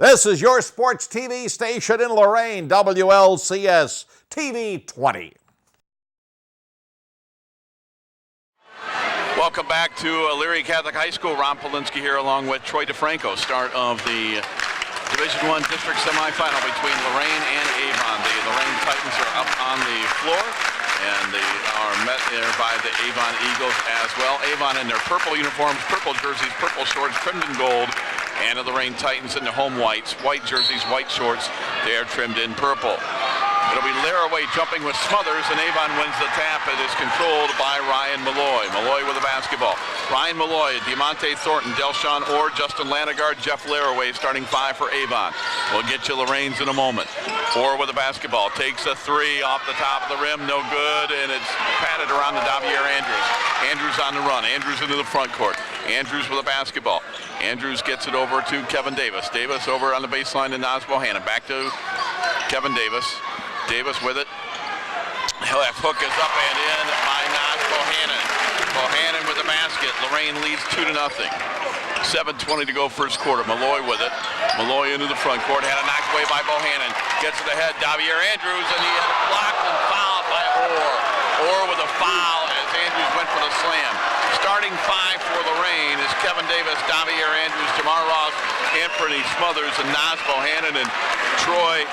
This is your sports TV station in Lorain, WLCS TV 20. Welcome back to Elyria Catholic High School. Ron Polinsky here along with Troy DeFranco. Start of the Division I district semifinal between Lorain and Avon. The Lorain Titans are up on the floor, and they are met there by the Avon Eagles as well. Avon in their purple uniforms, purple jerseys, purple shorts, trimmed in gold, and the Lorain Titans in the home whites, white jerseys, white shorts. They are trimmed in purple. It'll be Laraway jumping with Smothers, and Avon wins the tap. It is controlled by Ryan Malloy. Malloy with the basketball. Ryan Malloy, Diamante Thornton, Delshawn Orr, Justin Lanagard, Jeff Laraway starting 5 for Avon. We'll get you Lorain's in a moment. Orr with the basketball, takes a 3 off the top of the rim, no good, and it's patted around to Davier Andrews. Andrews on the run, Andrews into the front court. Andrews with the basketball. Andrews gets it over to Kevin Davis. Davis over on the baseline to Nas Bohannon. Back to Kevin Davis. Davis with it. Left hook is up and in by Nas Bohannon. Bohannon with the basket. Lorain leads 2-0. 7:20 to go first quarter. Malloy with it. Malloy into the front court. Had it knocked away by Bohannon. Gets it ahead. Davier Andrews, and he had it blocked and fouled by Orr. Orr with a foul as Andrews went for the slam. Starting 5 for Lorain is Kevin Davis, Davier Andrews, Jamar Ross, Anthony Smothers, and Nas Bohannon. And Troy,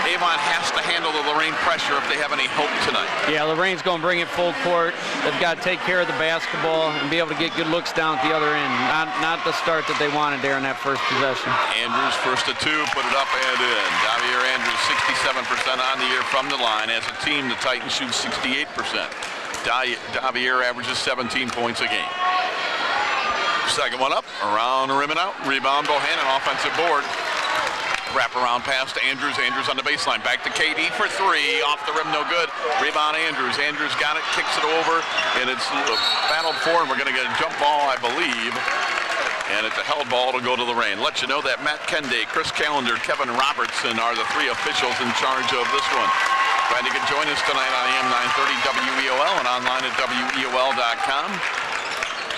Avon has to handle the Lorain pressure if they have any hope tonight. Yeah, Lorain's going to bring it full court. They've got to take care of the basketball and be able to get good looks down at the other end. Not the start that they wanted there in that first possession. Andrews first to 2, put it up and in. Davier Andrews 67% on the year from the line. As a team, the Titans shoot 68%. Davier averages 17 points a game. Second one up, around the rim and out. Rebound Bohannon, offensive board. Wraparound pass to Andrews. Andrews on the baseline. Back to KD for 3. Off the rim, no good. Rebound Andrews. Andrews got it, kicks it over, and it's battled for, and we're going to get a jump ball, I believe. And it's a held ball to go to Lorain. Let you know that Matt Kende, Chris Callender, Kevin Robertson are the 3 officials in charge of this one. Glad you could join us tonight on AM 930 WEOL and online at WEOL.com.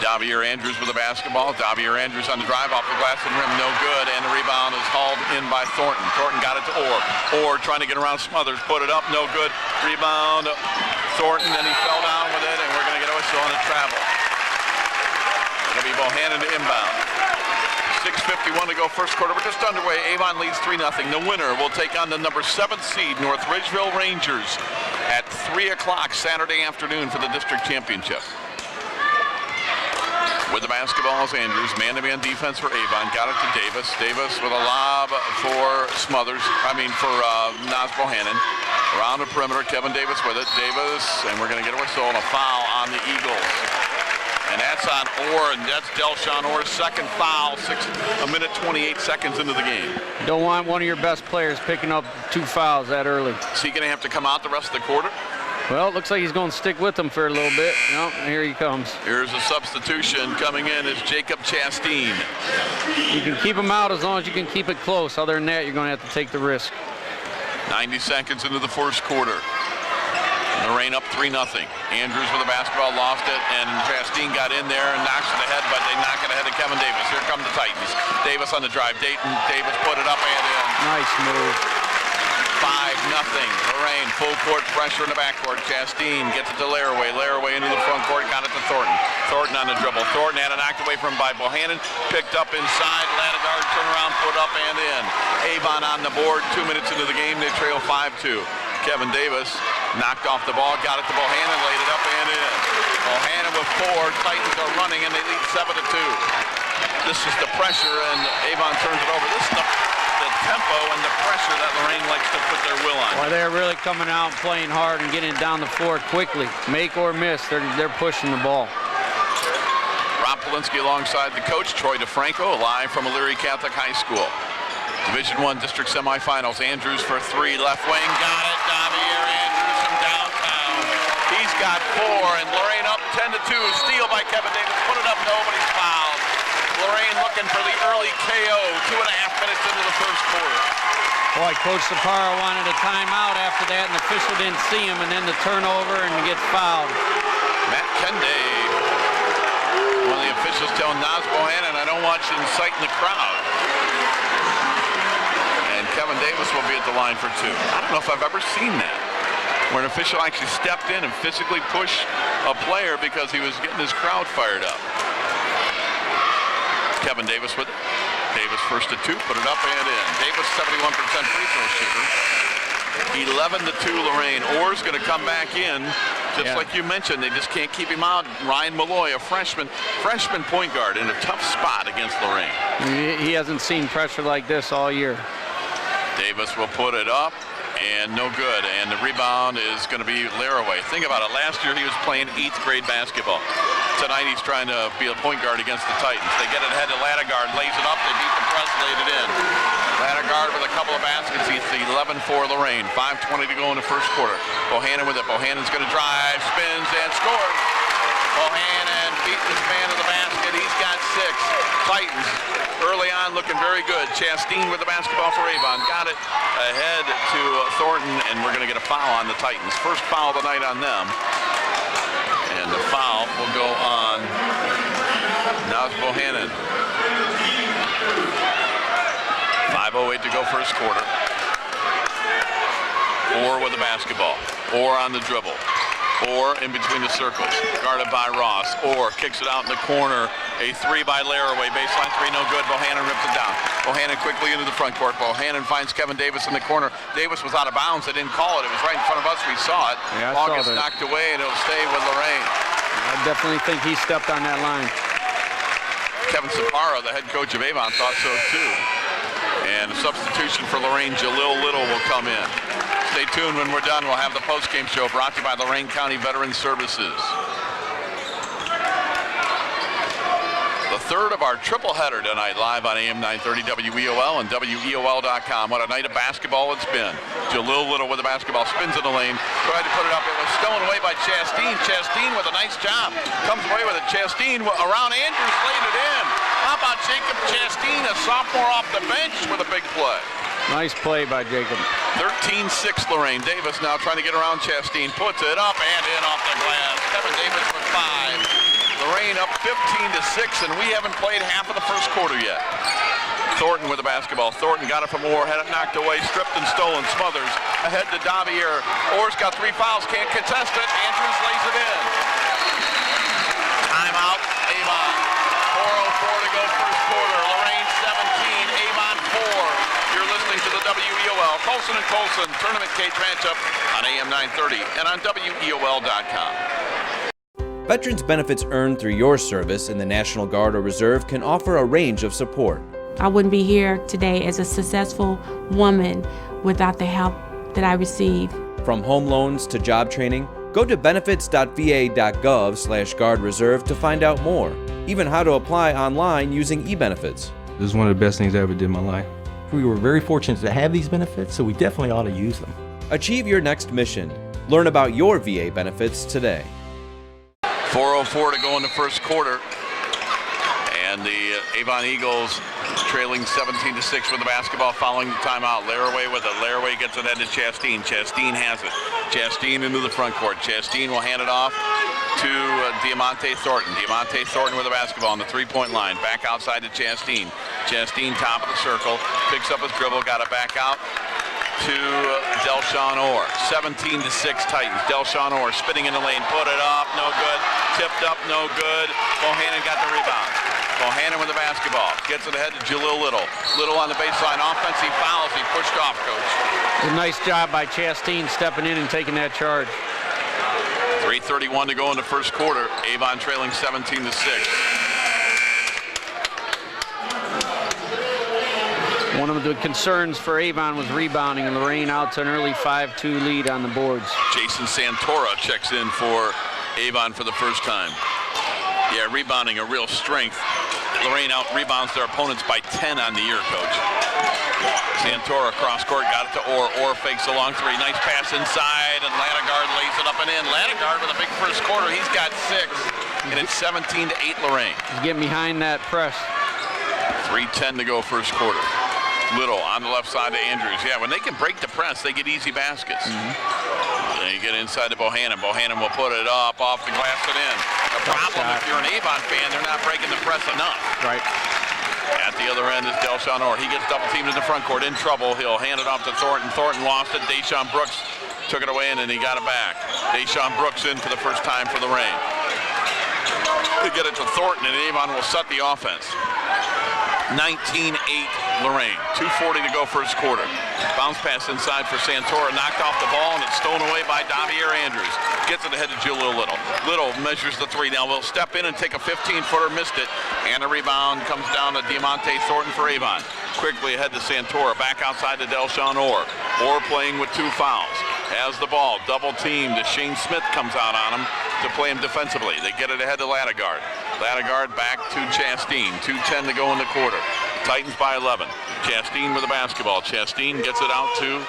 Davier Andrews with the basketball. Davier Andrews on the drive off the glass and rim, no good, and the rebound is hauled in by Thornton. Thornton got it to Orr. Orr trying to get around Smothers, put it up, no good. Rebound Thornton, and he fell down with it, and we're going to get a whistle on the travel. It'll be Bohannon to inbound. 6:51 to go first quarter. We're just underway. Avon leads 3-0. The winner will take on the number 7 seed North Ridgeville Rangers at 3 o'clock Saturday afternoon for the district championship. With the basketball is Andrews, man-to-man defense for Avon, got it to Davis. Davis with a lob for Nas Bohannon. Around the perimeter, Kevin Davis with it. Davis, and we're going to get a whistle and a foul on the Eagles. And that's on Orr, and that's Delshawn Orr's second foul, 1 minute 28 seconds into the game. Don't want one of your best players picking up 2 fouls that early. Is he going to have to come out the rest of the quarter? Well, it looks like he's going to stick with them for a little bit. No, here he comes. Here's a substitution coming in is Jacob Chasteen. You can keep him out as long as you can keep it close. Other than that, you're going to have to take the risk. 90 seconds into the first quarter. Lorain up 3-0. Andrews with the basketball, lost it, and Chasteen got in there and knocks it ahead, but they knock it ahead of Kevin Davis. Here come the Titans. Davis on the drive. Davis put it up and in. Nice move. 5-0. Lorain, full court pressure in the backcourt. Chasteen gets it to Laraway. Laraway into the front court, got it to Thornton. Thornton on the dribble. Thornton had it knocked away from him by Bohannon. Picked up inside. Lanagard turn around, put up and in. Avon on the board. 2 minutes into the game, they trail 5-2. Kevin Davis knocked off the ball, got it to Bohannon, laid it up and in. Bohannon with 4. Titans are running, and they lead 7-2. This is the pressure, and Avon turns it over. This is the tempo and the pressure that Lorain likes to put their will on. Well, they're really coming out and playing hard and getting it down the floor quickly. Make or miss, they're pushing the ball. Ron Polinsky alongside the coach, Troy DeFranco, live from Elyria Catholic High School. Division I district semifinals. Andrews for 3, left wing, got it. Davier Andrews from downtown. He's got 4, and Lorain up 10-2. Steal by Kevin Davis. Put it up, nobody's fouled. Lorain looking for the early KO, 2.5 minutes into the first quarter. Boy, Coach Sapara wanted a timeout after that, and the official didn't see him, and then the turnover, and he gets fouled. Matt Kende, one of the officials telling Nas Bohannon, I don't want you inciting the crowd. Kevin Davis will be at the line for 2. I don't know if I've ever seen that, where an official actually stepped in and physically pushed a player because he was getting his crowd fired up. Kevin Davis with it. Davis first to 2, put it up and in. Davis 71% free throw shooter. 11-2 Lorain. Orr's going to come back in, just like you mentioned. They just can't keep him out. Ryan Malloy, a freshman point guard, in a tough spot against Lorain. He hasn't seen pressure like this all year. Davis will put it up, and no good. And the rebound is going to be Laraway. Think about it. Last year he was playing 8th grade basketball. Tonight he's trying to be a point guard against the Titans. They get it ahead to Ladegard, lays it up. They beat the press, laid it in. Ladegard with a couple of baskets. He's 11 for Lorain. 5:20 to go in the first quarter. Bohannon with it. Bohannon's going to drive, spins, and scores. Bohannon beating his man to the basket. He's got 6. Titans early on looking very good. Chastain with the basketball for Avon. Got it ahead to Thornton, and we're going to get a foul on the Titans. First foul of the night on them. And the foul will go on. Now it's Bohannon. 5:08 to go first quarter. Orr with the basketball. Orr on the dribble. Orr in between the circles. Guarded by Ross. Orr kicks it out in the corner. A 3 by Laraway. Baseline 3, no good. Bohannon rips it down. Bohannon quickly into the front court. Bohannon finds Kevin Davis in the corner. Davis was out of bounds. They didn't call it. It was right in front of us. We saw it. Yeah, Ball gets knocked away, and it'll stay with Lorain. I definitely think he stepped on that line. Kevin Saparo, the head coach of Avon, thought so too. And a substitution for Lorain, Jalil Little, will come in. Stay tuned. When we're done, we'll have the post-game show brought to you by Lorain County Veterans Services. The third of our triple header tonight, live on AM 930 WEOL and WEOL.com. What a night of basketball it's been. Jalil Little with the basketball, spins in the lane, tried to put it up. It was stolen away by Chastain. Chastain with a nice job. Comes away with it. Chastain around Andrews, laid it in. How about Jacob Chastain, a sophomore off the bench, with a big play? Nice play by Jacob. 13-6 Lorain. Davis now trying to get around Chastain. Puts it up and in off the glass. Kevin Davis with 5. Lorain up 15-6, and we haven't played half of the first quarter yet. Thornton with the basketball. Thornton got it from Orr, had it knocked away, stripped and stolen. Smothers ahead to Davier. Orr's got 3 fouls, can't contest it. Andrews lays it in. Timeout, Avon. 4:04 to go first quarter. Lorain 17, Avon 4. You're listening to the WEOL Colson & Colson Tournament Cage Matchup on AM 930 and on WEOL.com. Veterans benefits earned through your service in the National Guard or Reserve can offer a range of support. I wouldn't be here today as a successful woman without the help that I received. From home loans to job training, go to benefits.va.gov/Guard Reserve to find out more, even how to apply online using eBenefits. This is one of the best things I ever did in my life. We were very fortunate to have these benefits, so we definitely ought to use them. Achieve your next mission. Learn about your VA benefits today. 4:04 to go in the first quarter. And the Avon Eagles trailing 17-6 with the basketball following the timeout. Laraway with it. Laraway gets it ahead to Chastain. Chastain has it. Chastain into the front court. Chastain will hand it off to Diamante Thornton. Diamante Thornton with the basketball on the three-point line. Back outside to Chastain. Chastain top of the circle. Picks up his dribble. Got it back out to Delshawn Orr. 17-6 Titans. Delshawn Orr spinning in the lane. Put it up. No good. Tipped up. No good. Bohannon got the rebound. Bohannon with the basketball. Gets it ahead to Jalil Little. Little on the baseline. Offensive fouls. He pushed off, Coach. A nice job by Chastain stepping in and taking that charge. 3:31 to go in the first quarter. Avon trailing 17-6. One of the concerns for Avon was rebounding, and Lorain out to an early 5-2 lead on the boards. Jason Santora checks in for Avon for the first time. Yeah, rebounding a real strength. Lorain out rebounds their opponents by 10 on the year, Coach. Santora cross court, got it to Orr. Orr fakes a long 3. Nice pass inside, and Ladegard lays it up and in. Ladegard with a big first quarter. He's got 6, and it's 17-8 Lorain. He's getting behind that press. 3:10 to go first quarter. Little on the left side to Andrews. Yeah, when they can break the press, they get easy baskets. Then you get inside to Bohannon. Bohannon will put it up, off the glass and in. The problem, if you're an Avon fan, they're not breaking the press enough. Right. At the other end is Delshawn Orr. He gets double teamed in the front court, in trouble. He'll hand it off to Thornton. Thornton lost it. Deshaun Brooks took it away, and then he got it back. Deshaun Brooks in for the first time for Lorain. They get it to Thornton, and Avon will set the offense. 19-8 Lorain. 2:40 to go first quarter. Bounce pass inside for Santora. Knocked off the ball, and it's stolen away by Davier Andrews. Gets it ahead to Julio Little. Little measures the three. Now will step in and take a 15-footer. Missed it. And a rebound comes down to Diamante Thornton for Avon. Quickly ahead to Santora. Back outside to Delshawn Orr. Orr playing with 2 fouls. Has the ball. Double teamed. Shane Smith comes out on him to play him defensively. They get it ahead to Ladegard. Ladegard back to Chastain. 2:10 to go in the quarter. Titans by 11. Chastain with the basketball. Chastain gets it out to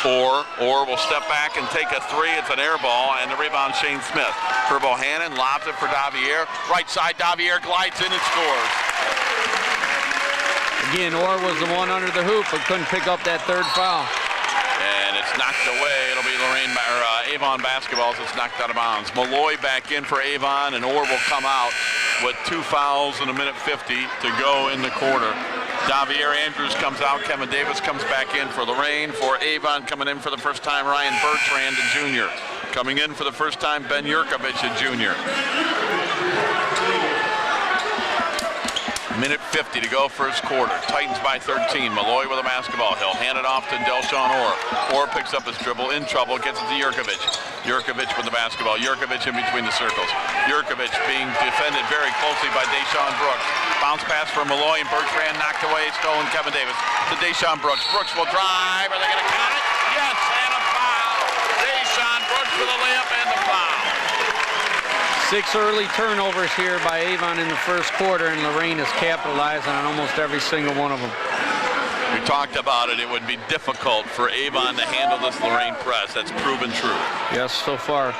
Orr. Orr will step back and take a three. It's an air ball, and the rebound Shane Smith. For Bohannon, lobs it for Davier. Right side, Davier glides in and scores. Again, Orr was the one under the hoop, but couldn't pick up that third foul. And it's knocked away. It'll be Avon basketball as it's knocked out of bounds. Malloy back in for Avon, and Orr will come out with 2 fouls in 1:50 to go in the quarter. Davier Andrews comes out. Kevin Davis comes back in for Lorain. For Avon coming in for the first time, Ryan Bertrand, a junior. Coming in for the first time, Ben Yurkovich, a junior. 1:50 to go first quarter. Titans by 13. Malloy with a basketball. He'll hand it off to Delshawn Orr. Orr picks up his dribble, in trouble, gets it to Yurkovich. Yurkovich with the basketball. Yurkovich in between the circles. Yurkovich being defended very closely by Deshaun Brooks. Bounce pass for Malloy, and Bertrand knocked away. Stolen Kevin Davis to Deshaun Brooks. Brooks will drive. Are they going to count it? Yes, and a foul. Deshaun Brooks for the layup and the foul. 6 early turnovers here by Avon in the first quarter, and Lorain is capitalizing on almost every single one of them. We talked about it. It would be difficult for Avon to handle this Lorain press. That's proven true. Yes, so far.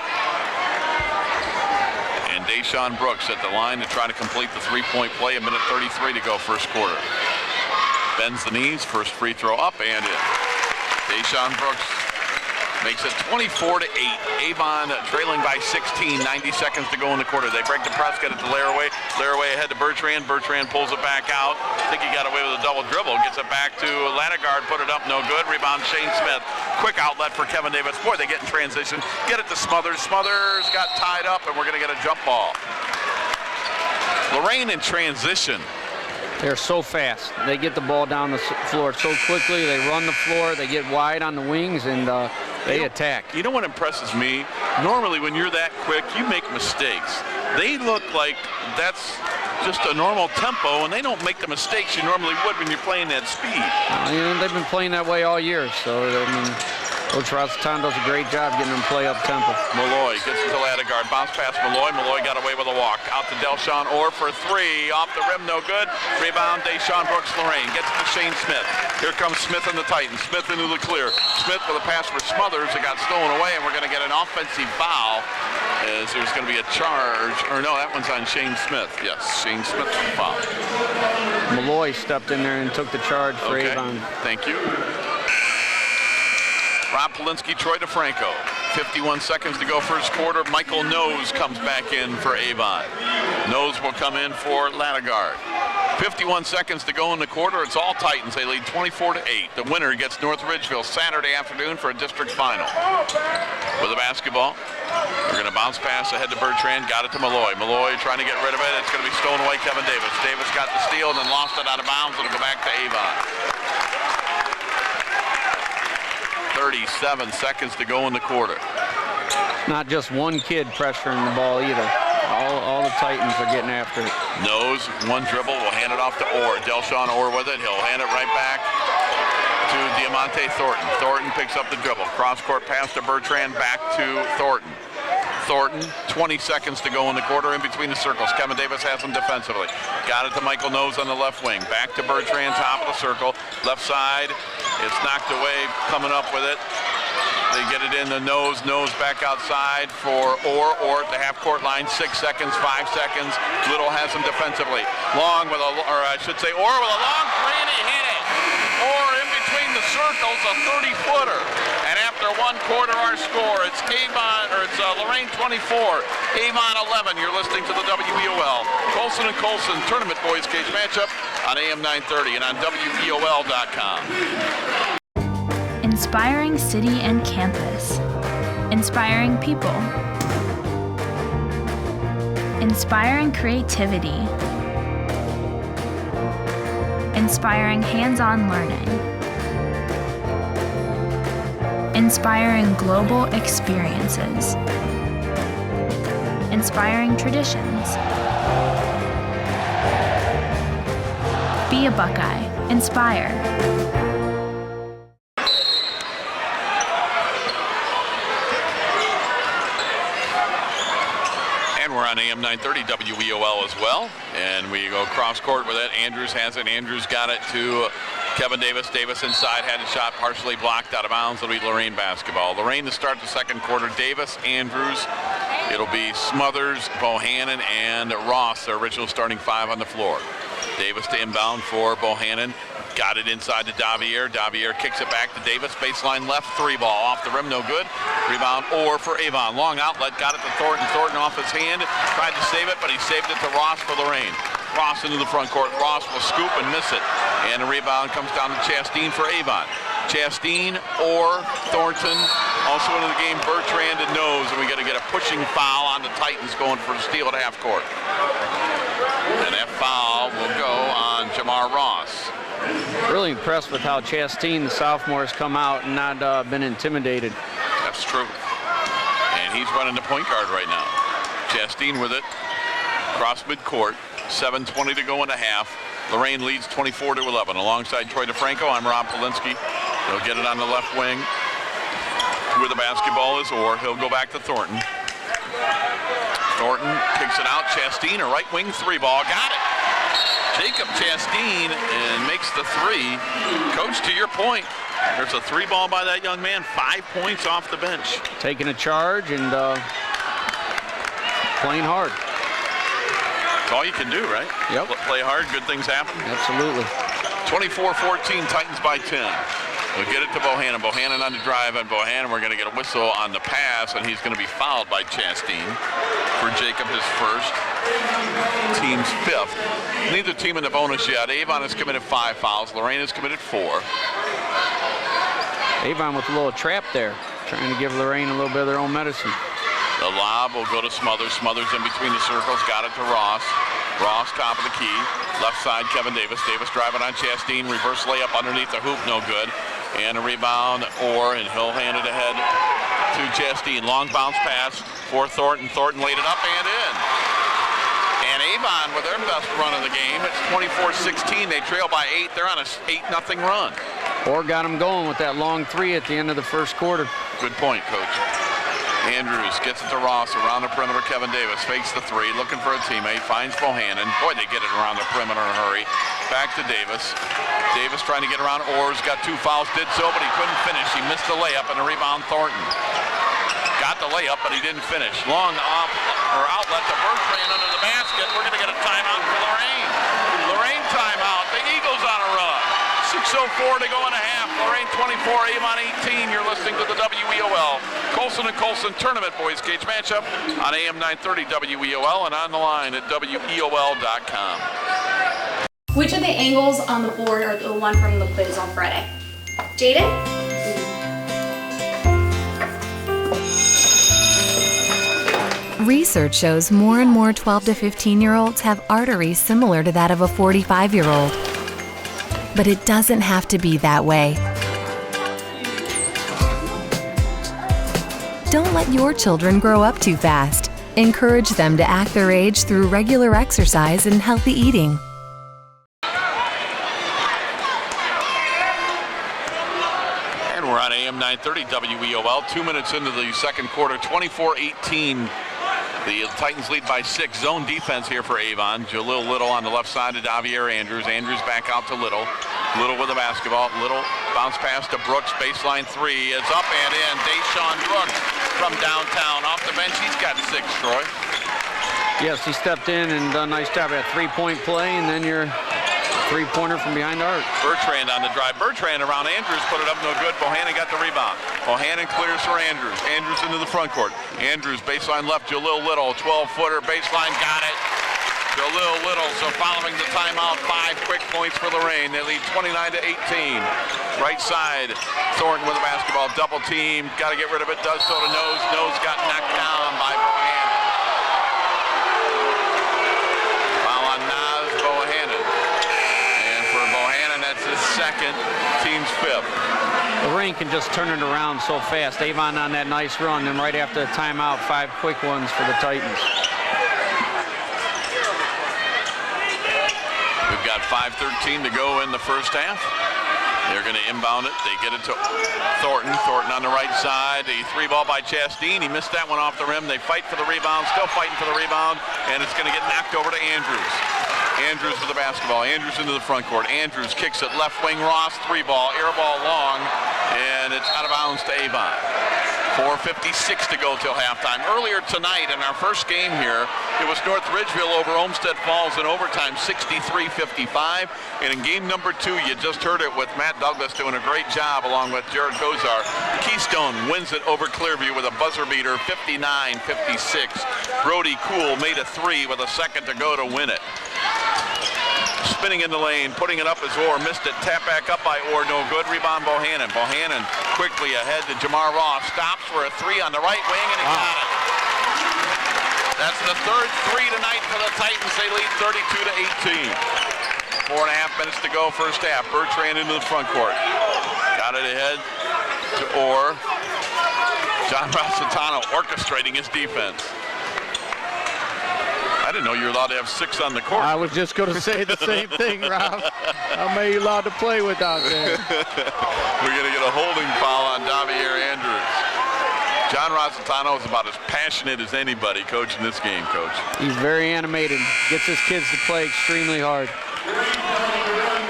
And Deshaun Brooks at the line to try to complete the three-point play. 1:33 to go first quarter. Bends the knees. First free throw up and in. Deshaun Brooks makes it 24-8. Avon trailing by 16. 90 seconds to go in the quarter. They break the press, get it to Laraway. Laraway ahead to Bertrand. Bertrand pulls it back out. I think he got away with a double dribble. Gets it back to Ladegard. Put it up, no good. Rebound Shane Smith. Quick outlet for Kevin Davis. Boy, they get in transition. Get it to Smothers. Smothers got tied up, and we're going to get a jump ball. Lorain in transition. They're so fast. They get the ball down the floor so quickly. They run the floor. They get wide on the wings, and they attack. You know what impresses me? Normally when you're that quick, you make mistakes. They look like that's just a normal tempo, and they don't make the mistakes you normally would when you're playing that speed. They've been playing that way all year, so I mean, Coach Rossitown does a great job getting them play up tempo. Malloy gets it to Ladegard. Bounce past Malloy. Malloy got away with a walk. Out to Delshawn Orr for 3. Off the rim, no good. Rebound, Deshaun Brooks. Lorain gets it to Shane Smith. Here comes Smith and the Titans. Smith into the clear. Smith with a pass for Smothers. It got stolen away, and we're going to get an offensive foul as there's going to be a charge. Or no, that one's on Shane Smith. Yes, Shane Smith foul. Malloy stepped in there and took the charge for Avon. Thank you. Rob Polinsky, Troy DeFranco. 51 seconds to go first quarter. Michael Nose comes back in for Avon. Nose will come in for Ladegard. 51 seconds to go in the quarter. It's all Titans. They lead 24-8. The winner gets North Ridgeville Saturday afternoon for a district final. With the basketball, we're going to bounce pass ahead to Bertrand. Got it to Malloy. Malloy trying to get rid of it. It's going to be stolen away. Kevin Davis. Davis got the steal and then lost it out of bounds. It'll go back to Avon. 37 seconds to go in the quarter. Not just one kid pressuring the ball either. All the Titans are getting after it. Nose, one dribble, will hand it off to Orr. Delshawn Orr with it. He'll hand it right back to Diamante Thornton. Thornton picks up the dribble. Cross-court pass to Bertrand, back to Thornton. Thornton, 20 seconds to go in the quarter in between the circles. Kevin Davis has him defensively. Got it to Michael Nose on the left wing. Back to Bertrand, top of the circle. Left side, it's knocked away, coming up with it. They get it in the Nose back outside for Orr at the half-court line. 6 seconds, 5 seconds. Little has him defensively. Long with Orr with a long three, and he hit it. Orr in between the circles, a 30-footer. And after one quarter, our score, it's Lorain 24, Avon 11. You're listening to the WEOL Coastal Colson and Colson Tournament Boys Cage matchup on AM 930 and on WEOL.com. Inspiring city and campus. Inspiring people. Inspiring creativity. Inspiring hands-on learning. Inspiring global experiences. Inspiring traditions. Be a Buckeye. Inspire. We're on AM 930 WEOL as well, and we go cross court with it. Andrews has it. Andrews got it to Kevin Davis. Davis inside, had a shot partially blocked out of bounds. It'll be Lorain basketball. Lorain to start the second quarter. Davis, Andrews. It'll be Smothers, Bohannon, and Ross, their original starting five on the floor. Davis to inbound for Bohannon. Got it inside to Davier. Davier kicks it back to Davis. Baseline left, three ball. Off the rim, no good. Rebound or for Avon. Long outlet, got it to Thornton. Thornton off his hand. Tried to save it, but he saved it to Ross for Lorain. Ross into the front court. Ross will scoop and miss it. And the rebound comes down to Chastain for Avon. Chastain or Thornton. Also into the game, Bertrand and Nose. And we got to get a pushing foul on the Titans going for the steal at half court. And that foul will go on Jamar Ross. Really impressed with how Chastain, the sophomore, has come out and not been intimidated. That's true. And he's running the point guard right now. Chastain with it. Cross midcourt. 7:20 to go in the half. Lorain leads 24-11. Alongside Troy DeFranco, I'm Rob Polinsky. He'll get it on the left wing. Where the basketball is, or he'll go back to Thornton. Thornton kicks it out. Chastain, a right wing three ball. Got it. Jacob Chastain and makes the three. Coach, to your point, there's a three ball by that young man. 5 points off the bench. Taking a charge and playing hard. That's all you can do, right? Yep. Play hard, good things happen. Absolutely. 24-14, Titans by 10. We'll get it to Bohannon. Bohannon on the drive, and Bohannon, we're going to get a whistle on the pass, and he's going to be fouled by Chastain for Jacob, his first, team's fifth. Neither team in the bonus yet. Avon has committed 5 fouls. Lorain has committed 4. Avon with a little trap there, trying to give Lorain a little bit of their own medicine. The lob will go to Smothers. Smothers in between the circles, got it to Ross. Ross, top of the key. Left side, Kevin Davis. Davis driving on Chastain. Reverse layup underneath the hoop, no good. And a rebound, and he'll hand it ahead to Chastain. Long bounce pass for Thornton. Thornton laid it up and in. And Avon with their best run of the game. It's 24-16. They trail by 8. They're on a 8-0 run. Or got them going with that long three at the end of the first quarter. Good point, Coach. Andrews gets it to Ross around the perimeter. Kevin Davis fakes the three, looking for a teammate, finds Bohannon. Boy, they get it around the perimeter in a hurry. Back to Davis. Davis trying to get around Orrs, got 2 fouls, did so, but he couldn't finish. He missed the layup, and the rebound Thornton. Got the layup, but he didn't finish. Long off or outlet to Bertrand under the basket. We're going to get a timeout for Lorain. Lorain timeout. The Eagles on a run. 6:04 to go in a half. Lorain 24, Avon 18. You're listening to the WEOL Colson and Colson Tournament Boys Cage matchup on AM 930 WEOL and on the line at WEOL.com. Which of the angles on the board are the one from the quiz on Friday? Jaden? Research shows more and more 12 to 15-year-olds have arteries similar to that of a 45-year-old. But it doesn't have to be that way. Don't let your children grow up too fast. Encourage them to act their age through regular exercise and healthy eating. And we're on AM 930 WEOL. 2 minutes into the second quarter, 24-18. The Titans lead by 6. Zone defense here for Avon. Jalil Little on the left side to Davier Andrews. Andrews back out to Little. Little with the basketball. Little bounce pass to Brooks. Baseline 3 is up and in. Deshaun Brooks from downtown. Off the bench, he's got 6, Troy. Yes, he stepped in and done a nice job at 3-point play, and then your 3-pointer from behind the arc. Bertrand on the drive. Bertrand around Andrews, put it up, no good. Bohannon got the rebound. Bohannon clears for Andrews. Andrews into the front court. Andrews baseline left, Jalil Little, 12-footer baseline, got it. to Little. So following the timeout, 5 quick points for Lorain. They lead 29-18. Right side, Thornton with the basketball. Double team. Got to get rid of it. Does so to Nose. Nose got knocked down by Bohannon. Foul on Naz Bohannon. And for Bohannon, that's his second, team's 5th. Lorain can just turn it around so fast. Avon on that nice run, and right after the timeout, 5 quick ones for the Titans. We've got 5:13 to go in the first half. They're going to inbound it. They get it to Thornton. Thornton on the right side. A 3-ball by Chastain. He missed that one off the rim. They fight for the rebound. Still fighting for the rebound. And it's going to get knocked over to Andrews. Andrews with the basketball. Andrews into the front court. Andrews kicks it left wing. Ross 3-ball. Air ball long. And it's out of bounds to Avon. 4:56 to go till halftime. Earlier tonight in our first game here, it was North Ridgeville over Olmsted Falls in overtime, 63-55. And in game number 2, you just heard it with Matt Douglas doing a great job along with Jared Gozar. Keystone wins it over Clearview with a buzzer beater, 59-56. Brody Cool made a 3 with a second to go to win it. Spinning in the lane, putting it up as Orr, missed it, tap back up by Orr, no good, rebound Bohannon. Bohannon quickly ahead to Jamar Ross, stops for a 3 on the right wing, and he got it. That's the 3rd 3 tonight for the Titans. They lead 32-18. 4.5 minutes to go, first half. Bertrand into the front court. Got it ahead to Orr. John Rossitano orchestrating his defense. I didn't know you were allowed to have 6 on the court. I was just going to say the same thing, Rob. How many are you allowed to play with out there? We're going to get a holding foul on Davier Andrews. John Rossitano is about as passionate as anybody coaching this game, Coach. He's very animated. Gets his kids to play extremely hard.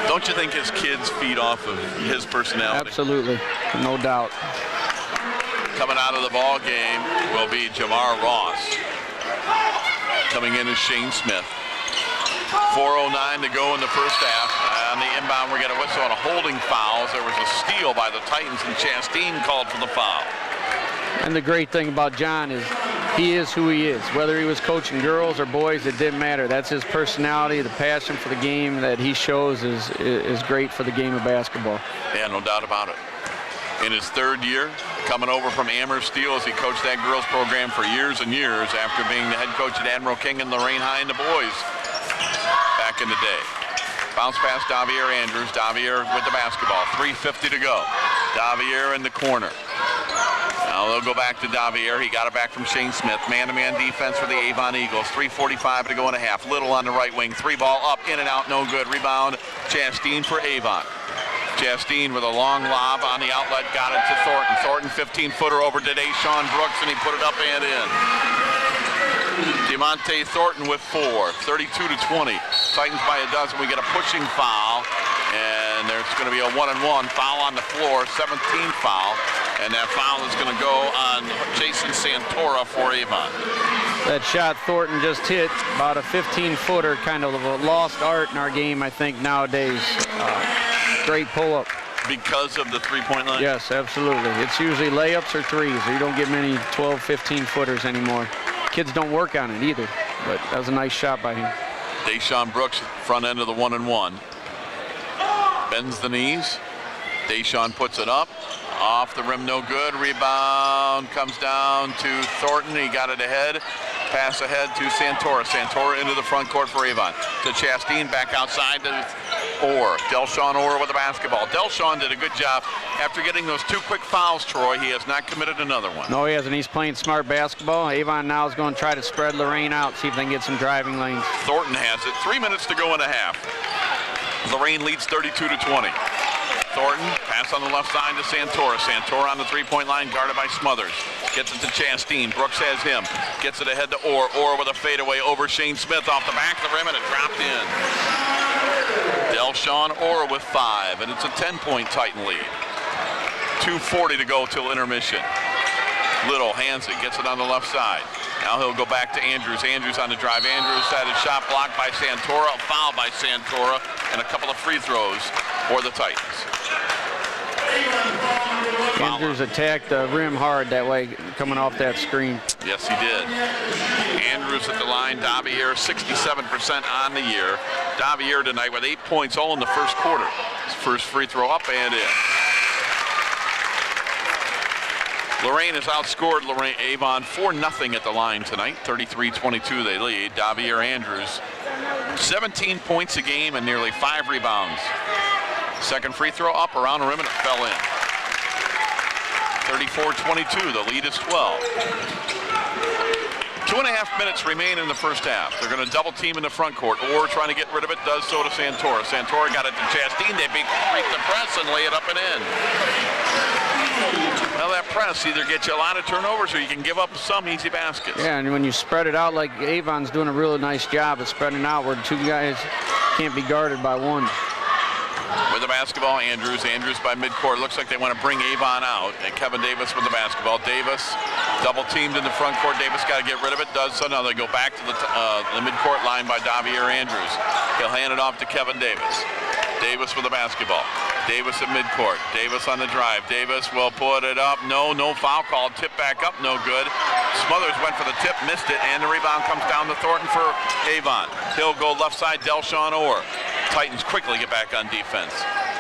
Don't you think his kids feed off of his personality? Absolutely, no doubt. Coming out of the ball game will be Jamar Ross. Coming in is Shane Smith. 4:09 to go in the first half. On the inbound, we get a whistle on a holding foul. There was a steal by the Titans, and Chastain called for the foul. And the great thing about John is he is who he is. Whether he was coaching girls or boys, it didn't matter. That's his personality. The passion for the game that he shows is great for the game of basketball. Yeah, no doubt about it. In his 3rd year, coming over from Amherst Steel as he coached that girls program for years and years after being the head coach at Admiral King and Lorain High and the boys back in the day. Bounce pass Davier Andrews. Davier with the basketball. 3:50 to go. Davier in the corner. Now they'll go back to Davier. He got it back from Shane Smith. Man-to-man defense for the Avon Eagles. 3:45 to go and a half. Little on the right wing. 3-ball up, in and out, no good. Rebound, Chastain for Avon. Chastain with a long lob on the outlet, got it to Thornton. Thornton 15-footer over to Deshaun Brooks, and he put it up and in. DeMonte Thornton with 4, 32-20. Titans by a dozen. We get a pushing foul, and there's going to be a 1-and-1 foul on the floor, 17th foul, and that foul is going to go on Jason Santora for Avon. That shot Thornton just hit, about a 15-footer, kind of a lost art in our game, I think, nowadays. Great pull-up. Because of the three-point line? Yes, absolutely. It's usually layups or threes. You don't get many 12, 15-footers anymore. Kids don't work on it either, but that was a nice shot by him. Deshaun Brooks, front end of the 1-and-1. Bends the knees. Deshaun puts it up. Off the rim, no good. Rebound comes down to Thornton. He got it ahead. Pass ahead to Santora. Santora into the front court for Avon. To Chastain, back outside to Orr. Delshawn Orr with the basketball. Delshawn did a good job. After getting those 2 quick fouls, Troy, he has not committed another one. No, he hasn't. He's playing smart basketball. Avon now is going to try to spread Lorain out, see if they can get some driving lanes. Thornton has it. 3 minutes to go and a half. Lorain leads 32-20. Thornton, pass on the left side to Santora. Santora on the 3-point line, guarded by Smothers. Gets it to Chastain. Brooks has him. Gets it ahead to Orr. Orr with a fadeaway over Shane Smith off the back of the rim, and it dropped in. Delshawn Orr with 5, and it's a 10-point Titan lead. 2:40 to go till intermission. Little hands it, gets it on the left side. Now he'll go back to Andrews. Andrews on the drive. Andrews had a shot blocked by Santora, a foul by Santora, and a couple of free throws for the Titans. Andrews attacked the rim hard that way, coming off that screen. Yes, he did. Andrews at the line. Davier 67% on the year. Davier tonight with 8 points all in the first quarter. His first free throw up and in. Lorain has outscored Avon 4-0 at the line tonight. 33-22 they lead. Davier Andrews 17 points a game and nearly 5 rebounds. Second free throw up around the rim and it fell in. 34-22, the lead is 12. 2.5 minutes remain in the first half. They're going to double team in the front court, or trying to get rid of it, does so to Santora. Santora got it to Chastain. They break the press and lay it up and in. Well, that press either gets you a lot of turnovers or you can give up some easy baskets. Yeah, and when you spread it out, like Avon's doing a really nice job of spreading out where two guys can't be guarded by one. With the basketball, Andrews by midcourt. Looks like they want to bring Avon out. And Kevin Davis with the basketball. Davis double teamed in the front court. Davis got to get rid of it. Does so. Now they go back to the midcourt line by Davier Andrews. He'll hand it off to Kevin Davis. Davis with the basketball. Davis at midcourt. Davis on the drive. Davis will put it up. No foul called. Tip back up. No good. Smothers went for the tip, missed it, and the rebound comes down to Thornton for Avon. He'll go left side. Delshawn Orr. Titans quickly get back on defense.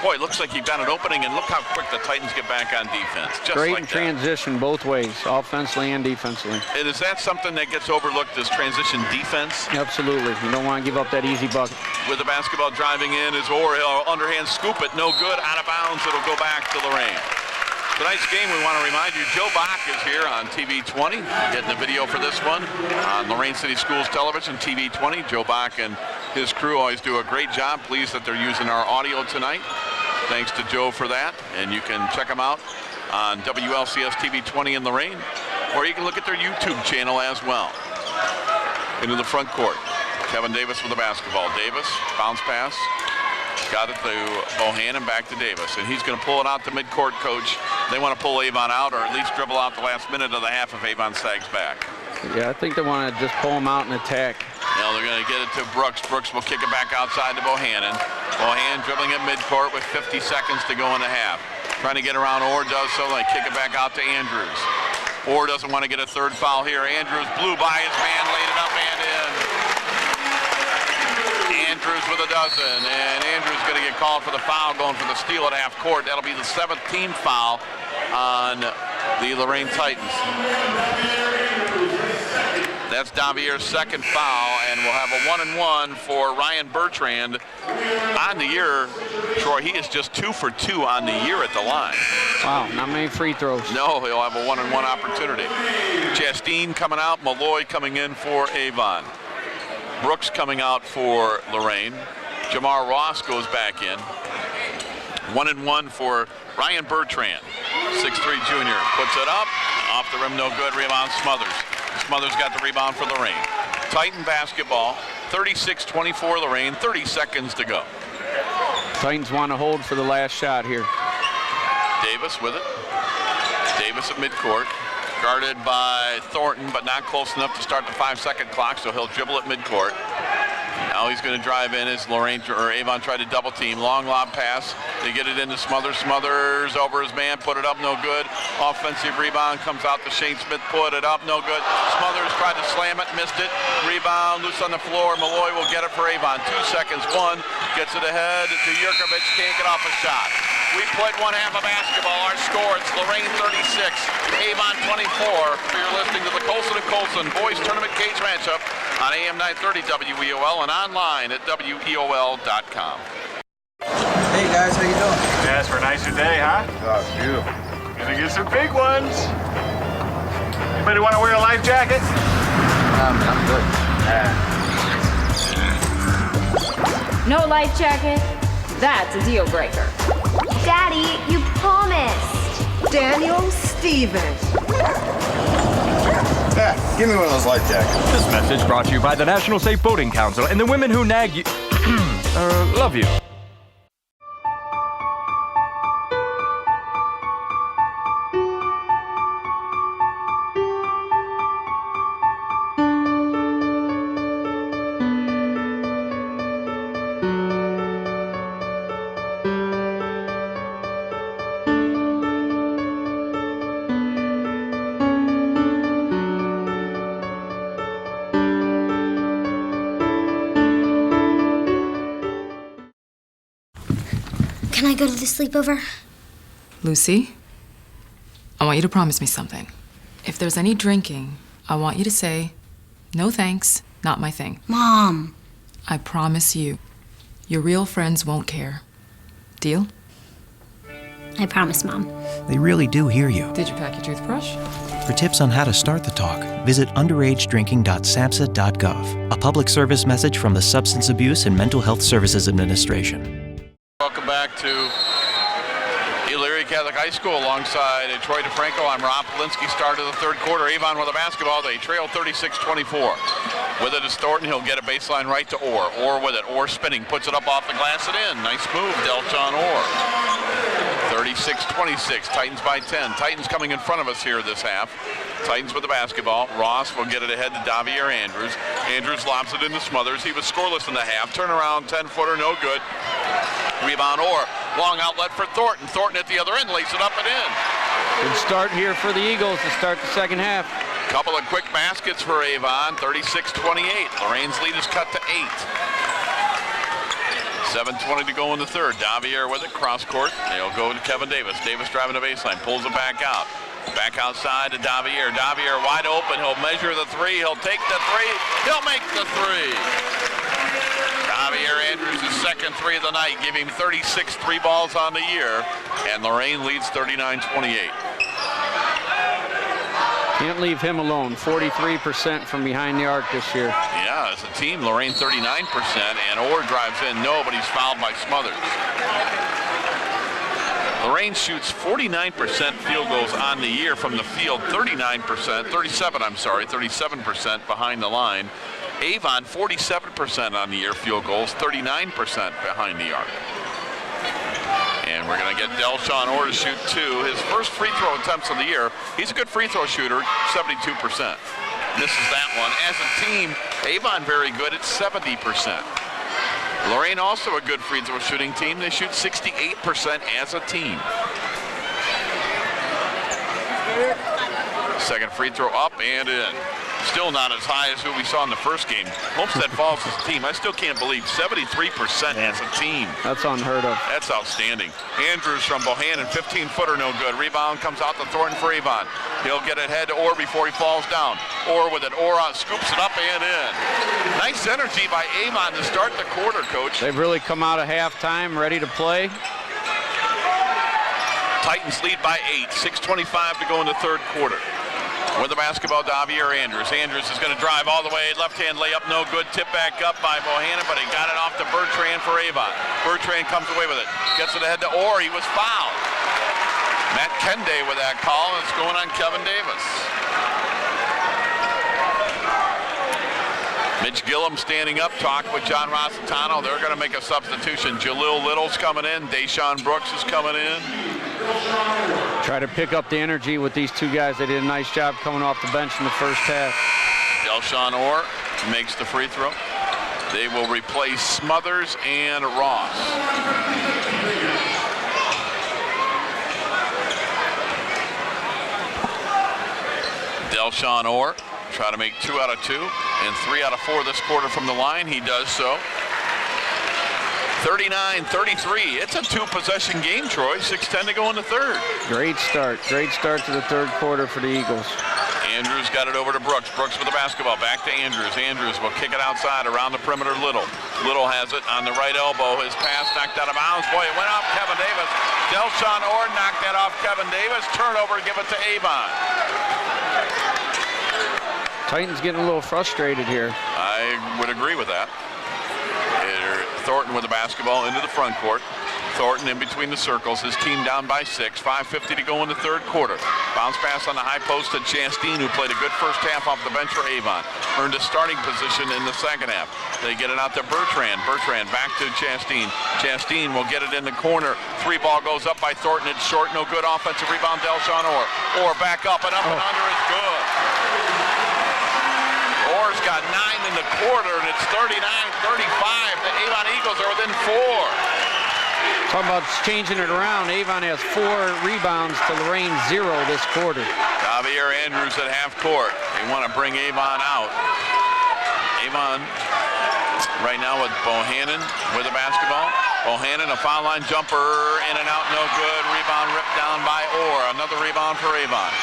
Boy, it looks like you've got an opening, and look how quick the Titans get back on defense. Just great like in transition both ways, offensively and defensively. And is that something that gets overlooked, this transition defense? Absolutely. You don't want to give up that easy bucket. With the basketball driving in is Orr. He'll underhand scoop it. No good. Out of bounds. It'll go back to Lorain. Tonight's game, we want to remind you, Joe Bach is here on TV 20, getting the video for this one on Lorain City Schools Television, TV 20. Joe Bach and his crew always do a great job. Pleased that they're using our audio tonight. Thanks to Joe for that. And you can check them out on WLCS TV 20 in Lorain, or you can look at their YouTube channel as well. Into the front court. Kevin Davis with the basketball. Davis, bounce pass. Got it to Bohannon, back to Davis. And he's going to pull it out to midcourt, coach. They want to pull Avon out, or at least dribble out the last minute of the half if Avon sags back. Yeah, I think they want to just pull him out and attack. Now they're going to get it to Brooks. Brooks will kick it back outside to Bohannon. Bohannon dribbling at midcourt with 50 seconds to go in the half. Trying to get around Orr, does so. They kick it back out to Andrews. Orr doesn't want to get a third foul here. Andrews blew by his man, laid it up and in. Andrews with a dozen, and Andrews going to get called for the foul, going for the steal at half court. That'll be the 7th team foul on the Lorain Titans. That's Davier's second foul, and we'll have a 1-and-1 for Ryan Bertrand on the year. Troy, he is just 2 for 2 on the year at the line. Wow, not many free throws. No, he'll have a 1-and-1 opportunity. Chastain coming out, Malloy coming in for Avon. Brooks coming out for Lorain. Jamar Ross goes back in. 1-and-1 for Ryan Bertrand. 6'3" junior. Puts it up. Off the rim, no good. Rebound Smothers. Smothers got the rebound for Lorain. Titan basketball. 36-24 Lorain. 30 seconds to go. Titans want to hold for the last shot here. Davis with it. Davis at midcourt. Guarded by Thornton, but not close enough to start the 5-second clock, so he'll dribble at midcourt. Now he's going to drive in as Avon tried to double team. Long lob pass. They get it into Smothers. Smothers over his man, put it up, no good. Offensive rebound comes out to Shane Smith, put it up, no good. Smothers tried to slam it, missed it. Rebound loose on the floor. Malloy will get it for Avon. 2 seconds. One gets it ahead to Yurkovich. Can't get off a shot. We played one half of basketball. Our score, it's Lorain 36, Avon 24. You're listening to the Colson & Colson Boys Tournament Cage Matchup on AM 930 WEOL and online at WEOL.com. Hey guys, how you doing? Yeah, it's for a nicer day, huh? Oh, it's beautiful. Gonna get some big ones. Anybody want to wear a life jacket? I'm good. No life jacket? That's a deal breaker. Daddy, you promised. Daniel Stevens. Yeah, give me one of those life jackets. This message brought to you by the National Safe Boating Council and the women who nag you. Love you. Can I go to the sleepover? Lucy, I want you to promise me something. If there's any drinking, I want you to say, no thanks, not my thing. Mom. I promise you, your real friends won't care. Deal? I promise, Mom. They really do hear you. Did you pack your toothbrush? For tips on how to start the talk, visit underagedrinking.samhsa.gov. A public service message from the Substance Abuse and Mental Health Services Administration. Welcome back to Elyria Catholic High School alongside Troy DeFranco. I'm Ron Polinsky. Start of the third quarter. Avon with a basketball. They trail 36-24. With it is Thornton. He'll get a baseline right to Orr. Orr with it. Orr spinning. Puts it up off the glass and in. Nice move, Delchon Orr. 36-26. Titans by 10. Titans coming in front of us here this half. Titans with the basketball. Ross will get it ahead to Davier Andrews. Andrews lobs it into Smothers. He was scoreless in the half. Turnaround 10-footer, no good. Rebound Orr. Long outlet for Thornton. Thornton at the other end lays it up and in. Good start here for the Eagles to start the second half. Couple of quick baskets for Avon. 36-28. Lorain's lead is cut to 8. 7:20 to go in the third. Davier with it, cross court. They'll go to Kevin Davis. Davis driving the baseline, pulls it back out. Back outside to Davier. Davier wide open. He'll measure the three. He'll take the three. He'll make the three. Davier Andrews' second three of the night, giving 36 three balls on the year, and Lorain leads 39-28. Can't leave him alone. 43% from behind the arc this year. Yeah, as a team, Lorain 39%, and Orr drives in. No, but he's fouled by Smothers. Lorain shoots 49% field goals on the year from the field, 37% behind the line. Avon 47% on the year field goals, 39% behind the arc. And we're going to get Delchon Orr to shoot two. His first free throw attempts of the year. He's a good free throw shooter, 72%. Misses that one. As a team, Avon very good at 70%. Lorain also a good free throw shooting team. They shoot 68% as a team. Second free throw up and in. Still not as high as who we saw in the first game. Homestead Falls as a team. I still can't believe 73% as a team. That's unheard of. That's outstanding. Andrews from Bohannon, 15-footer, no good. Rebound comes out to Thornton for Avon. He'll get it head to Orr before he falls down. Orr with it. Orr out, scoops it up and in. Nice energy by Avon to start the quarter, Coach. They've really come out of halftime, ready to play. Titans lead by 8. 6:25 to go in the third quarter. With the basketball, Davier Andrews. Andrews is going to drive all the way. Left-hand layup, no good. Tip back up by Bohannon, but he got it off to Bertrand for Avon. Bertrand comes away with it. Gets it ahead to Orr. He was fouled. Matt Kende with that call, and it's going on Kevin Davis. Mitch Gillum standing up, talk with John Rossitano. They're going to make a substitution. Jalil Little's coming in. Deshaun Brooks is coming in. Try to pick up the energy with these two guys. They did a nice job coming off the bench in the first half. Delchon Orr makes the free throw. They will replace Smothers and Ross. Delchon Orr try to make 2 out of 2 and 3 out of 4 this quarter from the line. He does so. 39-33. It's a two-possession game, Troy. 6:10 to go in the third. Great start. Great start to the third quarter for the Eagles. Andrews got it over to Brooks. Brooks with the basketball. Back to Andrews. Andrews will kick it outside around the perimeter. Little. Little has it on the right elbow. His pass knocked out of bounds. Boy, it went off Kevin Davis. Delchon Orr knocked that off Kevin Davis. Turnover, give it to Avon. Titans getting a little frustrated here. I would agree with that. Thornton with the basketball into the front court. Thornton in between the circles. His team down by 6. 5:50 to go in the third quarter. Bounce pass on the high post to Chastain, who played a good first half off the bench for Avon. Earned a starting position in the second half. They get it out to Bertrand. Bertrand back to Chastain. Chastain will get it in the corner. 3 ball goes up by Thornton. It's short. No good. Offensive rebound. Delchon Orr. Orr back up and up and under is good. Orr's got 9 in the quarter, and it's 39-35. The Avon Eagles are within 4. Talking about changing it around. Avon has 4 rebounds to Lorain 0 this quarter. Davier Andrews at half court. They want to bring Avon out. Avon right now with Bohannon with the basketball. Bohannon, a foul line jumper, in and out, no good. Rebound ripped down by Orr. Another rebound for Avon.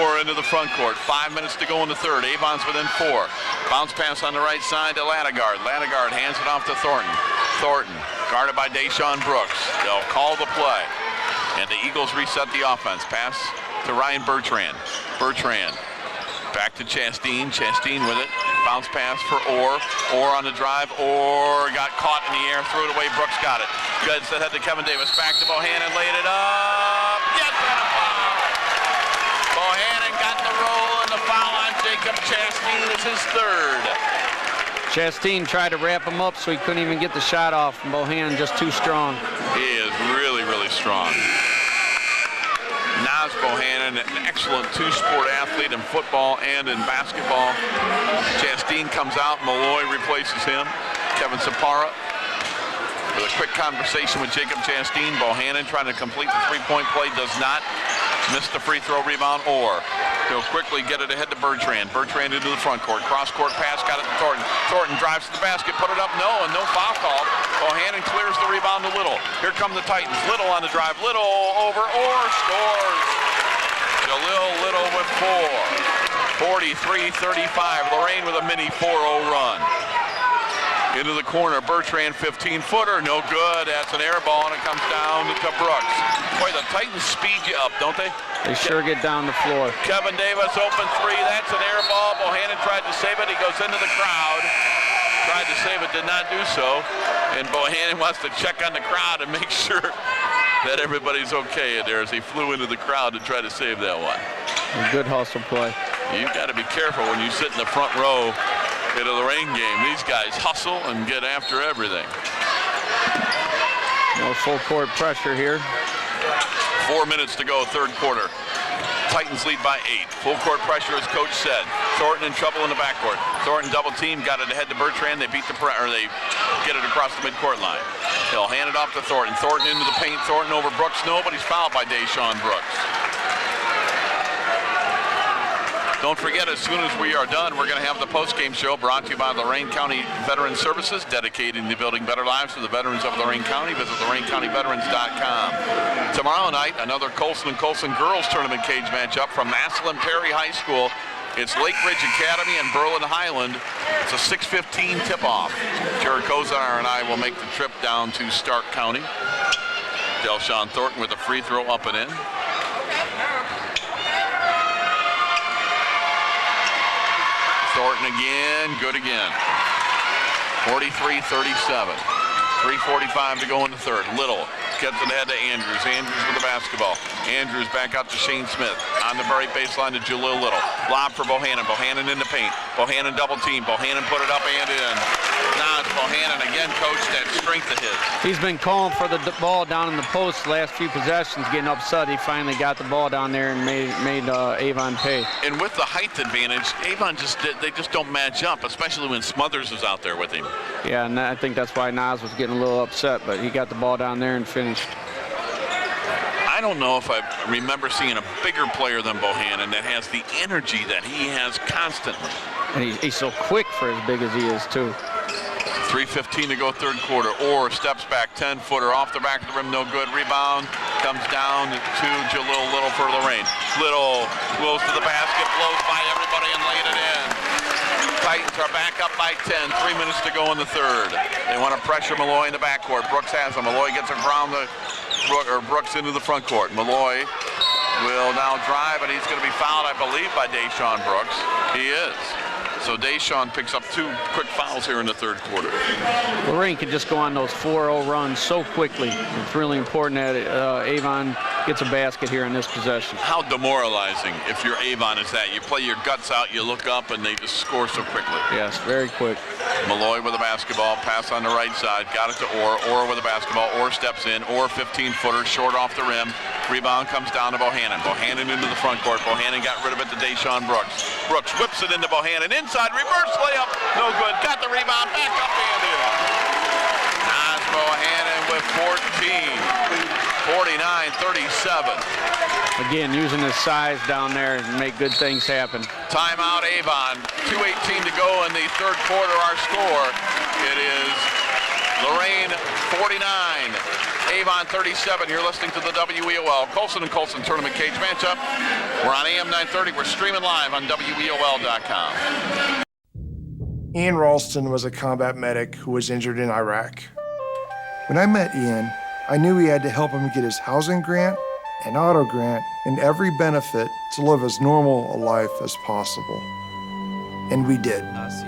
Orr into the front court. 5 minutes to go in the third. Avon's within 4. Bounce pass on the right side to Ladegard. Ladegard hands it off to Thornton. Thornton, guarded by Deshaun Brooks. They'll call the play. And the Eagles reset the offense. Pass to Ryan Bertrand. Bertrand back to Chastain. Chastain with it. Bounce pass for Orr. Orr on the drive. Orr got caught in the air. Threw it away. Brooks got it. Good set ahead to Kevin Davis. Back to Bohannon. Laid it up. Yes, and a foul. Bohannon got the roll, and the foul on Jacob Chastain is his third. Chastain tried to wrap him up so he couldn't even get the shot off. Bohannon just too strong. He is really, really strong. Naz Bohannon, an excellent two-sport athlete in football and in basketball. Chastain comes out. Malloy replaces him. Kevin Sapara with a quick conversation with Jacob Chastain. Bohannon trying to complete the three-point play. Does not. Missed the free throw rebound. Orr. He'll quickly get it ahead to Bertrand. Bertrand into the front court. Cross-court pass. Got it to Thornton. Thornton drives to the basket. Put it up. No, and no foul call. Bohannon clears the rebound to Little. Here come the Titans. Little on the drive. Little over. Orr scores. Jalil Little with 4. 43-35. Lorain with a mini 4-0 run. Into the corner, Bertrand 15-footer, no good. That's an air ball, and it comes down to Brooks. Boy, the Titans speed you up, don't they? They sure get down the floor. Kevin Davis, open 3. That's an air ball. Bohannon tried to save it. He goes into the crowd. Tried to save it, did not do so. And Bohannon wants to check on the crowd and make sure that everybody's okay there as he flew into the crowd to try to save that one. A good hustle play. You've got to be careful when you sit in the front row in a Lorain game. These guys hustle and get after everything. No full court pressure here. 4 minutes to go, third quarter. Titans lead by 8. Full court pressure, as coach said. Thornton in trouble in the backcourt. Thornton double team, got it ahead to Bertrand. They beat they get it across the midcourt line. He'll hand it off to Thornton. Thornton into the paint. Thornton over Brooks. Nobody's fouled by Deshaun Brooks. Don't forget, as soon as we are done, we're going to have the post-game show brought to you by Lorain County Veteran Services, dedicating to building better lives for the veterans of Lorain County. Visit LorainCountyVeterans.com. Tomorrow night, another Colson and Colson girls tournament cage matchup from Massillon Perry High School. It's Lake Ridge Academy and Berlin Highland. It's a 6:15 tip-off. Jared Kozar and I will make the trip down to Stark County. Delshawn Thornton with a free throw up and in. Thornton again, good again. 43-37. 3:45 to go in the third. Little gets it ahead to Andrews. Andrews with the basketball. Andrews back out to Shane Smith. On the very baseline to Jalil Little. Lob for Bohannon. Bohannon in the paint. Bohannon double team. Bohannon put it up and in. Now it's Bohannon again, coach, that strength of his. He's been calling for the ball down in the post the last few possessions, getting upset. He finally got the ball down there and made Avon pay. And with the height advantage, Avon they just don't match up, especially when Smothers is out there with him. Yeah, and I think that's why Nas was getting a little upset, but he got the ball down there and finished. I don't know if I remember seeing a bigger player than Bohannon that has the energy that he has constantly. And he's so quick for as big as he is, too. 3:15 to go third quarter. Orr steps back, 10-footer off the back of the rim, no good. Rebound comes down to Jalil Little for Lorain. Little goes to the basket, blows by everybody and laid it in. Titans are back up by 10. 3 minutes to go in the third. They want to pressure Malloy in the backcourt. Brooks has him. Malloy gets around Brooks into the front court. Malloy will now drive, and he's going to be fouled, I believe, by Deshaun Brooks. He is. So Deshaun picks up 2 quick fouls here in the third quarter. Lorain can just go on those 4-0 runs so quickly. It's really important that Avon gets a basket here in this possession. How demoralizing if you're Avon is that. You play your guts out, you look up, and they just score so quickly. Yes, very quick. Malloy with the basketball, pass on the right side, got it to Orr. Orr with the basketball, Orr steps in. Orr 15-footer, short off the rim. Rebound comes down to Bohannon. Bohannon into the front court. Bohannon got rid of it to Deshaun Brooks. Brooks whips it into Bohannon. Inside, reverse layup, no good. Got the rebound, back up and in. Nas Bohannon with 14. 49-37. Again, using his size down there and make good things happen. Timeout Avon. 2:18 to go in the third quarter. Our score, it is Lorain 49, Avon 37. You're listening to the WEOL Colson and Colson Tournament Cage Matchup. We're on AM 930. We're streaming live on WEOL.com. Ian Ralston was a combat medic who was injured in Iraq. When I met Ian, I knew we had to help him get his housing grant, an auto grant, and every benefit to live as normal a life as possible. And we did.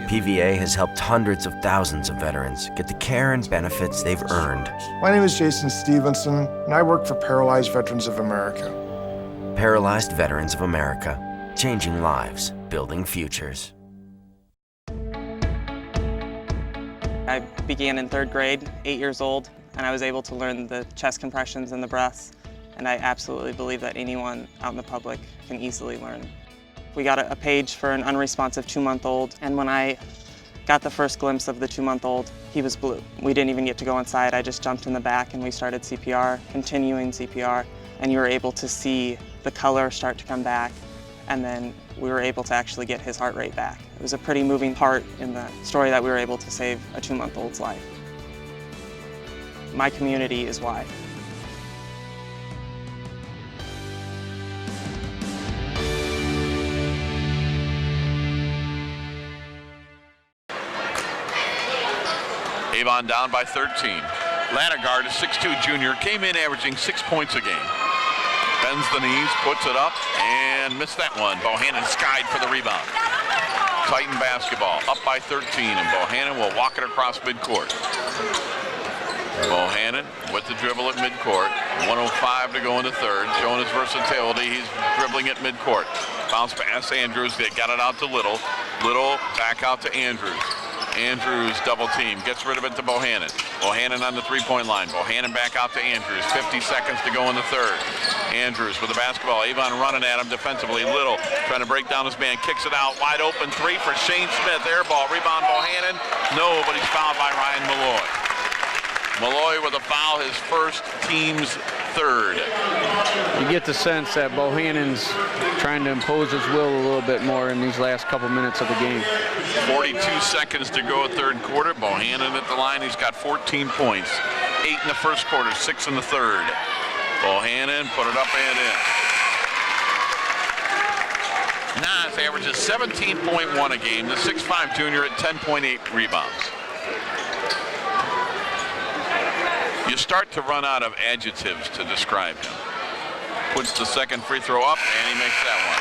PVA has helped hundreds of thousands of veterans get the care and benefits they've earned. My name is Jason Stevenson, and I work for Paralyzed Veterans of America. Paralyzed Veterans of America, changing lives, building futures. I began in 3rd grade, 8 years old, and I was able to learn the chest compressions and the breaths, and I absolutely believe that anyone out in the public can easily learn. We got a page for an unresponsive 2-month-old, and when I got the first glimpse of the 2-month-old, he was blue. We didn't even get to go inside. I just jumped in the back and we started CPR, continuing CPR, and you were able to see the color start to come back, and then we were able to actually get his heart rate back. It was a pretty moving part in the story that we were able to save a 2-month-old's life. My community is why. Avon down by 13. Lanagard, a 6'2 junior, came in averaging 6 points a game. Bends the knees, puts it up, and missed that one. Bohannon skied for the rebound. Titan basketball, up by 13, and Bohannon will walk it across midcourt. Bohannon with the dribble at midcourt. 1:05 to go in the third, showing his versatility. He's dribbling at midcourt. Bounce pass Andrews, they got it out to Little. Little back out to Andrews. Andrews double team, gets rid of it to Bohannon. Bohannon on the three-point line. Bohannon back out to Andrews. 50 seconds to go in the third. Andrews with the basketball. Avon running at him defensively. Little trying to break down his man. Kicks it out. Wide open three for Shane Smith. Air ball. Rebound Bohannon. No, but he's fouled by Ryan Malloy. Malloy with a foul, his first, team's third. You get the sense that Bohannon's trying to impose his will a little bit more in these last couple minutes of the game. 42 seconds to go third quarter. Bohannon at the line. He's got 14 points. 8 in the first quarter, 6 in the third. Bohannon put it up and in. Nas averages 17.1 a game. The 6'5 junior at 10.8 rebounds. You start to run out of adjectives to describe him. Puts the second free throw up, and he makes that one.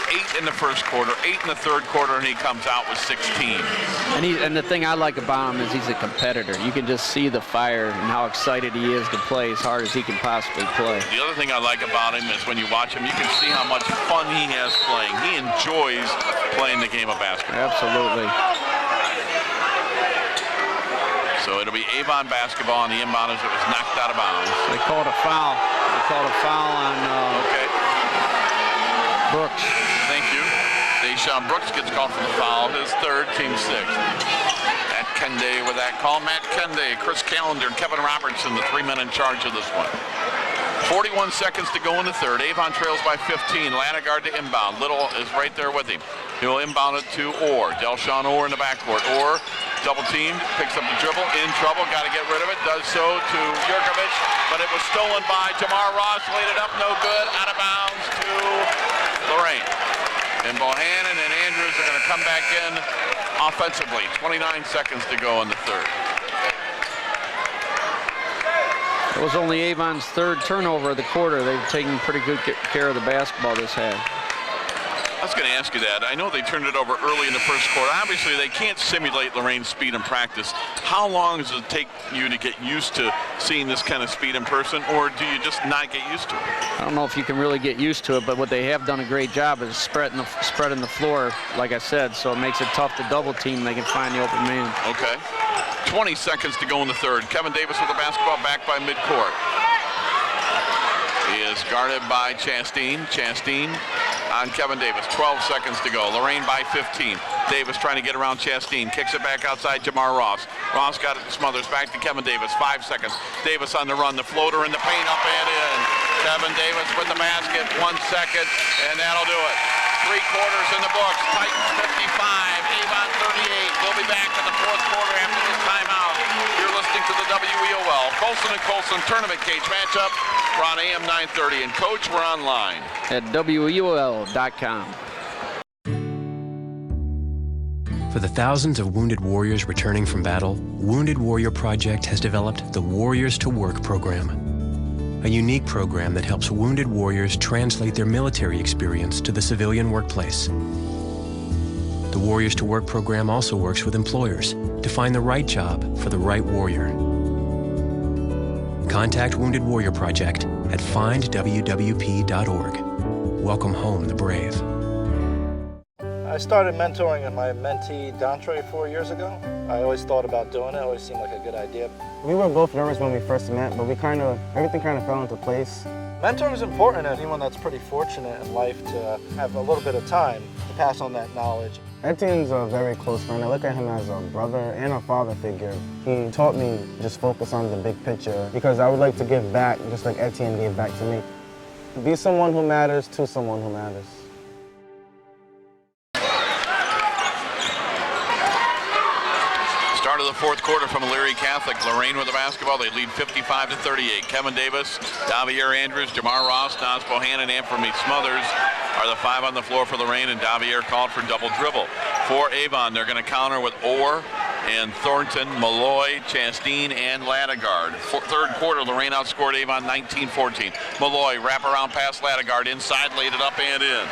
8 in the first quarter, 8 in the third quarter, and he comes out with 16. And the thing I like about him is he's a competitor. You can just see the fire and how excited he is to play as hard as he can possibly play. The other thing I like about him is when you watch him, you can see how much fun he has playing. He enjoys playing the game of basketball. Absolutely. So it'll be Avon basketball, and the inbound as it was knocked out of bounds. They called a foul. They called a foul on Brooks. Thank you. Deshaun Brooks gets called for the foul, his third, team sixth. Matt Kende with that call. Matt Kende, Chris Callender, Kevin Robertson, the 3 men in charge of this one. 41 seconds to go in the third. Avon trails by 15. Lanagard to inbound. Little is right there with him. He'll inbound it to Orr. Delshawn Orr in the backcourt. Orr double teamed, picks up the dribble, in trouble, got to get rid of it, does so to Jurkovic, but it was stolen by Jamar Ross, laid it up, no good, out of bounds to Lorain. And Bohannon and Andrews are going to come back in offensively. 29 seconds to go in the third. It was only Avon's third turnover of the quarter. They've taken pretty good care of the basketball this half. I was going to ask you that. I know they turned it over early in the first quarter. Obviously, they can't simulate Lorain's speed in practice. How long does it take you to get used to seeing this kind of speed in person, or do you just not get used to it? I don't know if you can really get used to it, but what they have done a great job is spreading the floor, like I said, so it makes it tough to double team. They can find the open man. Okay. 20 seconds to go in the third. Kevin Davis with the basketball back by midcourt. He is guarded by Chastain. Chastain on Kevin Davis. 12 seconds to go. Lorain by 15. Davis trying to get around Chastain. Kicks it back outside Jamar Ross. Ross got it to Smothers. Back to Kevin Davis. 5 seconds. Davis on the run. The floater in the paint, up and in. Kevin Davis with the basket. 1 second, and that'll do it. 3 quarters in the books. Titans 55, Avon 38. We'll be back in the fourth quarter after this timeout. You're listening to the WEOL Colson and Colson Tournament Cage matchup. We're on AM 930, and Coach, we're online at WEOL.com. For the thousands of wounded warriors returning from battle, Wounded Warrior Project has developed the Warriors to Work program, a unique program that helps wounded warriors translate their military experience to the civilian workplace. The Warriors to Work program also works with employers to find the right job for the right warrior. Contact Wounded Warrior Project at findwwp.org. Welcome home the brave. I started mentoring my mentee, Dontre, 4 years ago. I always thought about doing it. It always seemed like a good idea. We were both nervous when we first met, but everything kind of fell into place. Mentoring is important to anyone that's pretty fortunate in life to have a little bit of time to pass on that knowledge. Etienne's a very close friend. I look at him as a brother and a father figure. He taught me just focus on the big picture because I would like to give back just like Etienne gave back to me. Be someone who matters to someone who matters. Start of the fourth quarter from Elyria Catholic. Lorain with the basketball. They lead 55-38. Kevin Davis, Davier Andrews, Jamar Ross, Nas Bohannon, and Anthony Smothers are the 5 on the floor for Lorain, and Davier called for double dribble. For Avon, they're going to counter with Orr and Thornton, Malloy, Chastain, and Ladegard. Third quarter, Lorain outscored Avon 19-14. Malloy, wraparound pass Ladegard, inside, laid it up and in.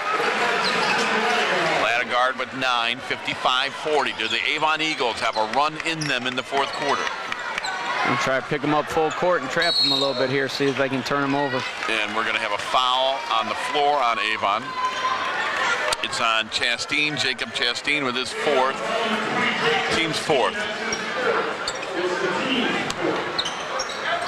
Ladegard with 9, 55-40. Do the Avon Eagles have a run in them in the fourth quarter? I'm going to try to pick them up full court and trap them a little bit here, see if I can turn them over. And we're going to have a foul on the floor on Avon. It's on Chastain, Jacob Chastain with his 4th. Team's 4th.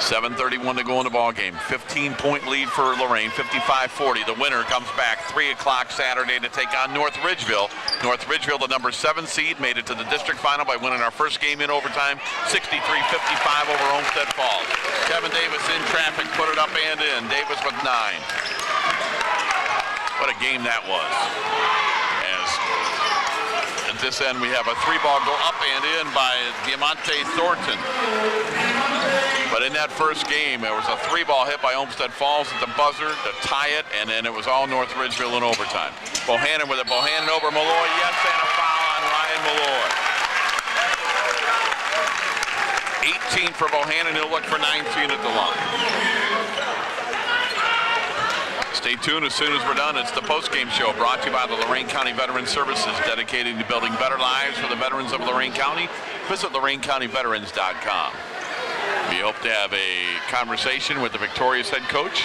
7:31 to go in the ball game. 15-point lead for Lorain, 55-40. The winner comes back 3 o'clock Saturday to take on North Ridgeville. North Ridgeville, the number 7 seed, made it to the district final by winning our first game in overtime, 63-55 over Olmsted Falls. Kevin Davis in traffic, put it up and in. Davis with 9. What a game that was. At this end, we have a 3-ball go up and in by Diamante Thornton. But in that first game, there was a 3-ball hit by Olmsted Falls at the buzzer to tie it, and then it was all North Ridgeville in overtime. Bohannon with it. Bohannon over Malloy. Yes, and a foul on Ryan Malloy. 18 for Bohannon. He'll look for 19 at the line. Stay tuned. As soon as we're done, it's the post-game show brought to you by the Lorain County Veteran Services, dedicated to building better lives for the veterans of Lorain County. Visit LorainCountyVeterans.com. We hope to have a conversation with the victorious head coach.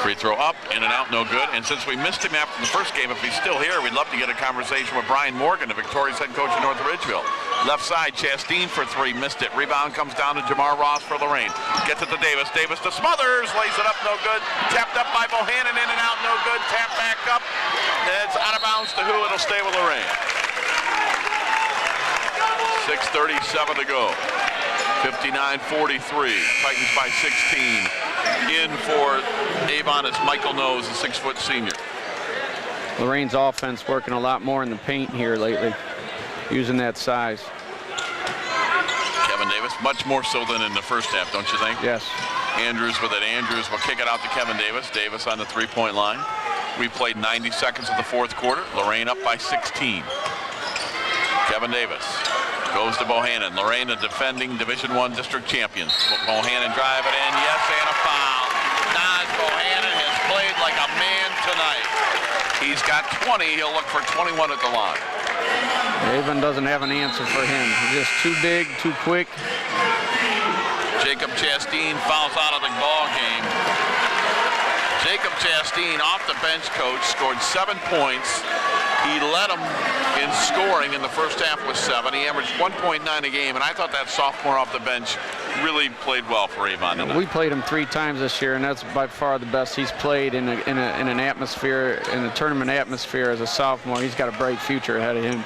Free throw up, in and out, no good. And since we missed him after the first game, if he's still here, we'd love to get a conversation with Brian Morgan, the victorious head coach of North Ridgeville. Left side, Chastain for 3, missed it. Rebound comes down to Jamar Ross for Lorain. Gets it to Davis. Davis to Smothers, lays it up, no good. Tapped up by Bohannon, in and out, no good. Tap back up. It's out of bounds to who? It'll stay with Lorain. 6:37 to go. 59-43. Titans by 16. In for Avon is Michael Knowles, a 6-foot senior. Lorain's offense working a lot more in the paint here lately, using that size. Kevin Davis, much more so than in the first half, don't you think? Yes. Andrews with it. Andrews will kick it out to Kevin Davis. Davis on the 3-point line. We played 90 seconds of the fourth quarter. Lorain up by 16. Kevin Davis goes to Bohannon. Lorain, the defending Division I district champions. Bohannon drive it in. Yes, and a foul. Nas Bohannon has played like a man tonight. He's got 20. He'll look for 21 at the line. Avon doesn't have an answer for him. He's just too big, too quick. Jacob Chastain fouls out of the ball game. Jacob Chastain, off the bench coach, scored 7 points. He led them in scoring in the first half with 7. He averaged 1.9 a game, and I thought that sophomore off the bench really played well for Avon tonight. We played him 3 times this year, and that's by far the best he's played in an atmosphere, in a tournament atmosphere as a sophomore. He's got a bright future ahead of him.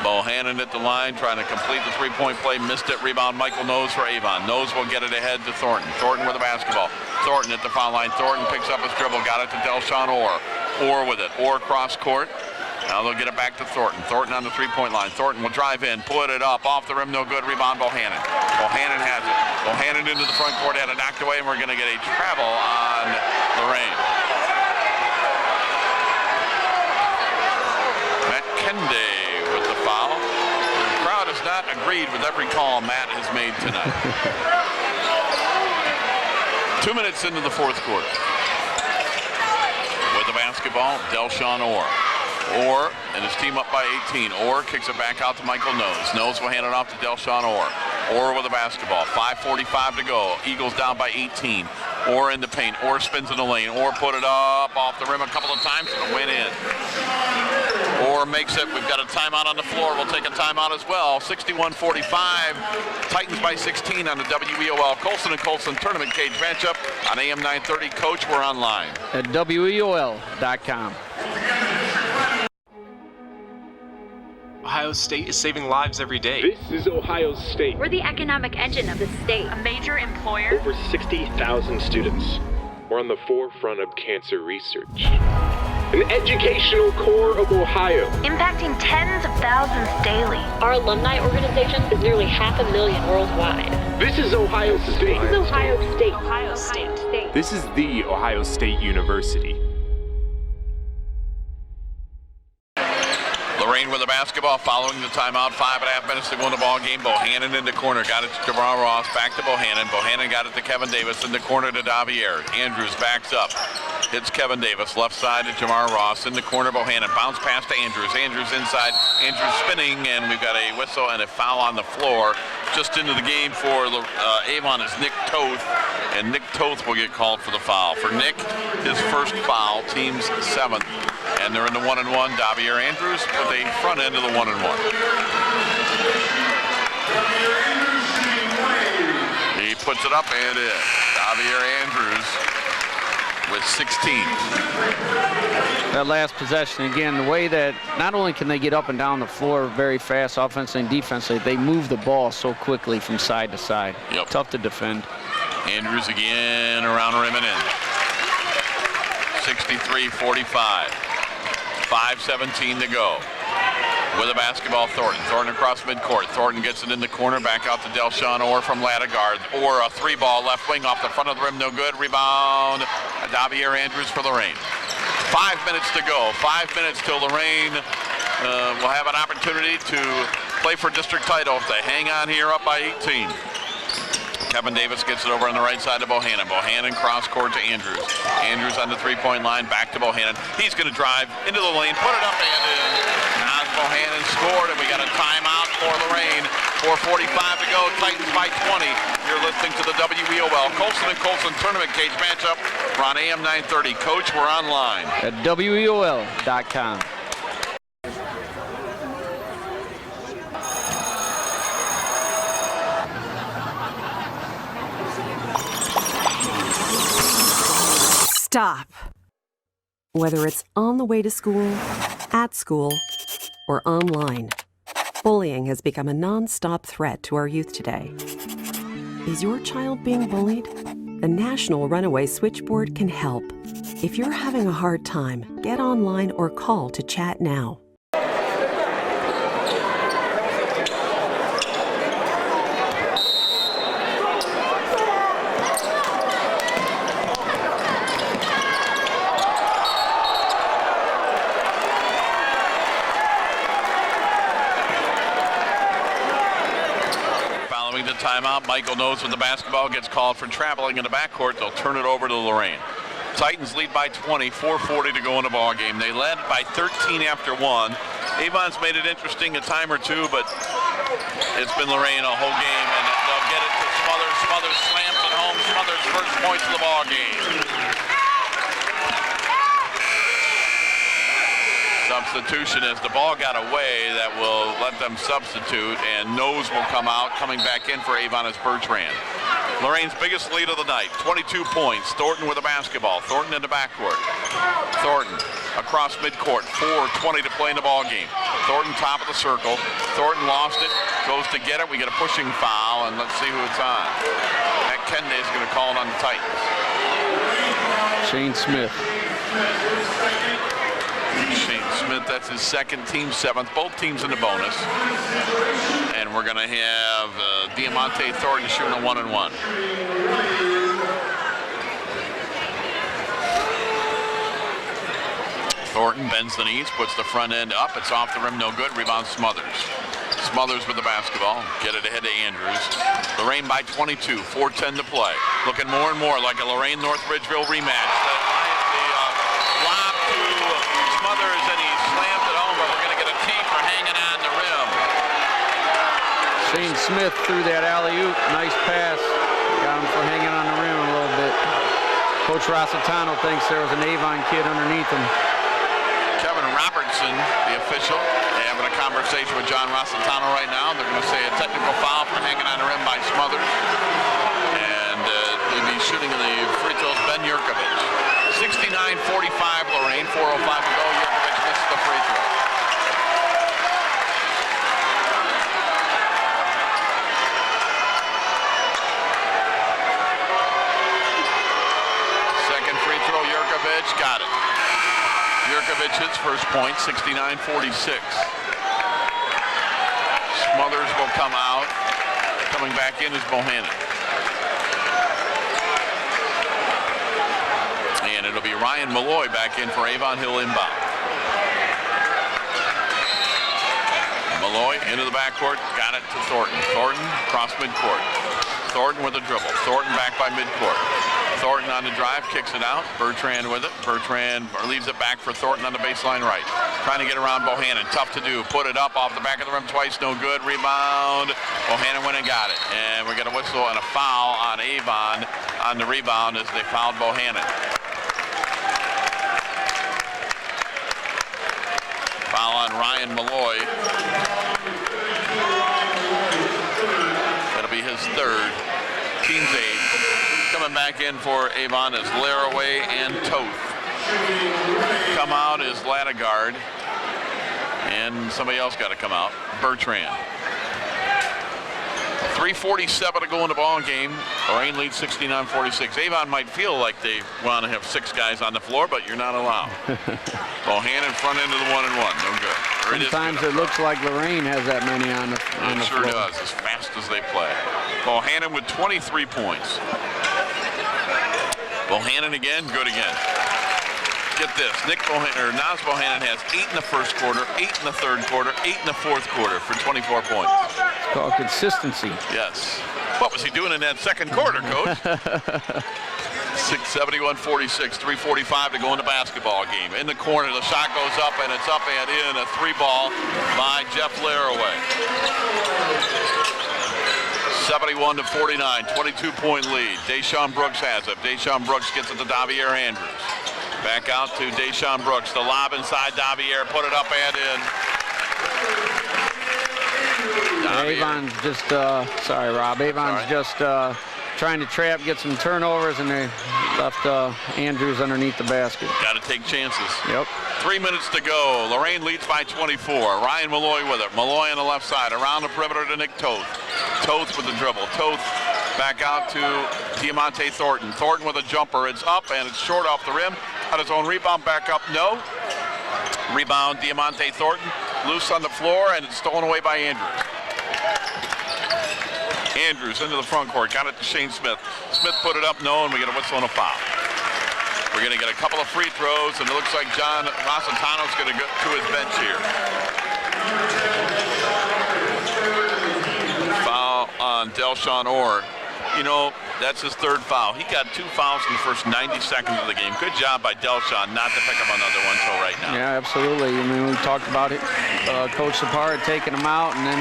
Bohannon at the line, trying to complete the three-point play. Missed it. Rebound, Michael Nose for Avon. Nose will get it ahead to Thornton. Thornton with the basketball. Thornton at the foul line. Thornton picks up his dribble. Got it to Delshawn Orr. Orr with it. Orr cross court. Now they'll get it back to Thornton. Thornton on the three-point line. Thornton will drive in, put it up, off the rim, no good. Rebound, Bohannon. Bohannon has it. Bohannon into the front court, had it knocked away, and we're going to get a travel on Lorain. Matt Kende with the foul. The crowd has not agreed with every call Matt has made tonight. 2 minutes into the fourth quarter. With the basketball, Delshawn Orr. Orr and his team up by 18. Orr kicks it back out to Michael Nose. Nose will hand it off to Delshawn Orr. Orr with the basketball. 5:45 to go. Eagles down by 18. Orr in the paint. Orr spins in the lane. Orr put it up off the rim a couple of times and it went in. Orr makes it. We've got a timeout on the floor. We'll take a timeout as well. 61-45. Titans by 16 on the WEOL Colson and Colson Tournament Cage matchup on AM 930. Coach, we're online at WEOL.com. Ohio State is saving lives every day. This is Ohio State. We're the economic engine of the state, a major employer. Over 60,000 students. We're on the forefront of cancer research. An educational core of Ohio. Impacting tens of thousands daily. Our alumni organization is nearly 500,000 worldwide. This is Ohio State. This is Ohio State. Ohio State. This is the Ohio State University. Lorain with the basketball following the timeout. 5.5 minutes to go in the ball game. Bohannon in the corner. Got it to Jamar Ross. Back to Bohannon. Bohannon got it to Kevin Davis in the corner to Davier. Andrews backs up. Hits Kevin Davis. Left side to Jamar Ross. In the corner, Bohannon. Bounce pass to Andrews. Andrews inside. Andrews spinning, and we've got a whistle and a foul on the floor. Just into the game for Avon is Nick Toth, and Nick Toth will get called for the foul. For Nick, his first foul, team's 7th. And they're in the 1-and-1. Davier Andrews with the front end of the 1-and-1. He puts it up and in. Davier Andrews with 16. That last possession, again, the way that not only can they get up and down the floor very fast, offensively and defensively, they move the ball so quickly from side to side. Yep. Tough to defend. Andrews again around rim and in. 63-45. 5:17 to go. With a basketball, Thornton. Thornton across midcourt. Thornton gets it in the corner. Back out to Delshawn Orr from Ladegard. Orr, a 3-ball left wing off the front of the rim. No good. Rebound. Davier Andrews for Lorain. 5 minutes to go. 5 minutes till Lorain will have an opportunity to play for district title if they hang on here up by 18. Kevin Davis gets it over on the right side to Bohannon. Bohannon cross court to Andrews. Andrews on the three-point line, back to Bohannon. He's going to drive into the lane, put it up and in. Now Bohannon scored, and we got a timeout for Lorain. 4:45 to go, Titans by 20. You're listening to the WEOL Colson and Colson Tournament Cage matchup. We're on AM 930. Coach, we're online at WEOL.com. Stop. Whether it's on the way to school, at school, or online, bullying has become a non-stop threat to our youth today. Is your child being bullied? The National Runaway Switchboard can help. If you're having a hard time, get online or call to chat now. Timeout. Michael Nose with the basketball gets called for traveling in the backcourt. They'll turn it over to Lorain. Titans lead by 20, 4:40 to go in the ball game. They led by 13 after 1. Avon's made it interesting a time or two, but it's been Lorain a whole game, and they'll get it to Smothers. Smothers slams it home. Smothers' first points of the ball game. Substitution as the ball got away that will let them substitute, and Nose will come out. Coming back in for Avon is Bertrand. Lorain's biggest lead of the night, 22 points. Thornton with the basketball. Thornton in the backcourt. Thornton across midcourt. 4:20 to play in the ball game. Thornton top of the circle. Thornton lost it, goes to get it. We get a pushing foul, and let's see who it's on. Matt Kende is going to call it on the Titans. Shane Smith. Shane Smith, that's his second, team seventh. Both teams in the bonus. And we're going to have Diamante Thornton shooting a 1-and-1. Thornton bends the knees, puts the front end up. It's off the rim, no good. Rebound Smothers. Smothers with the basketball. Get it ahead to Andrews. Lorain by 22, 4:10 to play. Looking more and more like a Lorain North Ridgeville rematch. The lob to Smothers, and he slams it home, but we're going to get a tee for hanging on the rim. Shane Smith threw that alley-oop. Nice pass. Got him for hanging on the rim a little bit. Coach Rossitano thinks there was an Avon kid underneath him. Kevin Robertson, the official, they're having a conversation with John Rossitano right now. They're going to say a technical foul for hanging on the rim by Smothers. And he'll be shooting in the free throws, Ben Yurkovich. 69-45 Lorain, 4:05 to go. Yurkovich misses the free throw. Second free throw, Yurkovich got it. Yurkovich hits first point, 69-46. Smothers will come out. Coming back in is Bohannon. And it'll be Ryan Malloy back in for Avon. Hill inbound. Malloy into the backcourt, got it to Thornton. Thornton across midcourt. Thornton with a dribble. Thornton back by midcourt. Thornton on the drive, kicks it out. Bertrand with it. Bertrand leaves it back for Thornton on the baseline right. Trying to get around Bohannon. Tough to do. Put it up off the back of the rim twice. No good. Rebound. Bohannon went and got it. And we got a whistle and a foul on Avon on the rebound as they fouled Bohannon. Foul on Ryan Malloy. That'll be his third. Team's 8. Coming back in for Avon is Laraway and Toth. Come out is Lattigard. And somebody else got to come out. Bertrand. 3:47 to go in the ball game. Lorain leads 69-46. Avon might feel like they want to have 6 guys on the floor, but you're not allowed. Bohannon front end of the 1-and-1. No good. Sometimes it looks like Lorain has that many on the floor. It sure does, as fast as they play. Bohannon with 23 points. Bohannon again, good again. Get this, Naz Bohannon has 8 in the first quarter, 8 in the third quarter, 8 in the fourth quarter for 24 points. It's called consistency. Yes. What was he doing in that second quarter, Coach? 71-46, 3:45 to go in the basketball game. In the corner, the shot goes up, and it's up and in. A 3-ball by Jeff Laraway. 71-49, 22-point lead. Deshaun Brooks has it. Deshaun Brooks gets it to Davier Andrews. Back out to Deshaun Brooks. The lob inside Davier. Put it up and in. Avon's just, sorry, Rob. Avon's just trying to trap, get some turnovers, and they left Andrews underneath the basket. Got to take chances. Yep. 3 minutes to go. Lorain leads by 24. Ryan Malloy with it. Malloy on the left side. Around the perimeter to Nick Toth. Toth with the dribble. Toth back out to Diamante Thornton. Thornton with a jumper. It's up, and it's short off the rim. Had his own rebound, back up, no. Rebound, Diamante Thornton. Loose on the floor, and it's stolen away by Andrews. Andrews into the front court, got it to Shane Smith. Smith put it up, no, and we get a whistle and a foul. We're going to get a couple of free throws, and it looks like John Rossitano's going to go to his bench here. Foul on Delshawn Orr. You know, that's his third foul. He got 2 fouls in the first 90 seconds of the game. Good job by Delshawn not to pick up another one until right now. Yeah, absolutely. I mean, we talked about it. Coach Sapar had taken him out, and then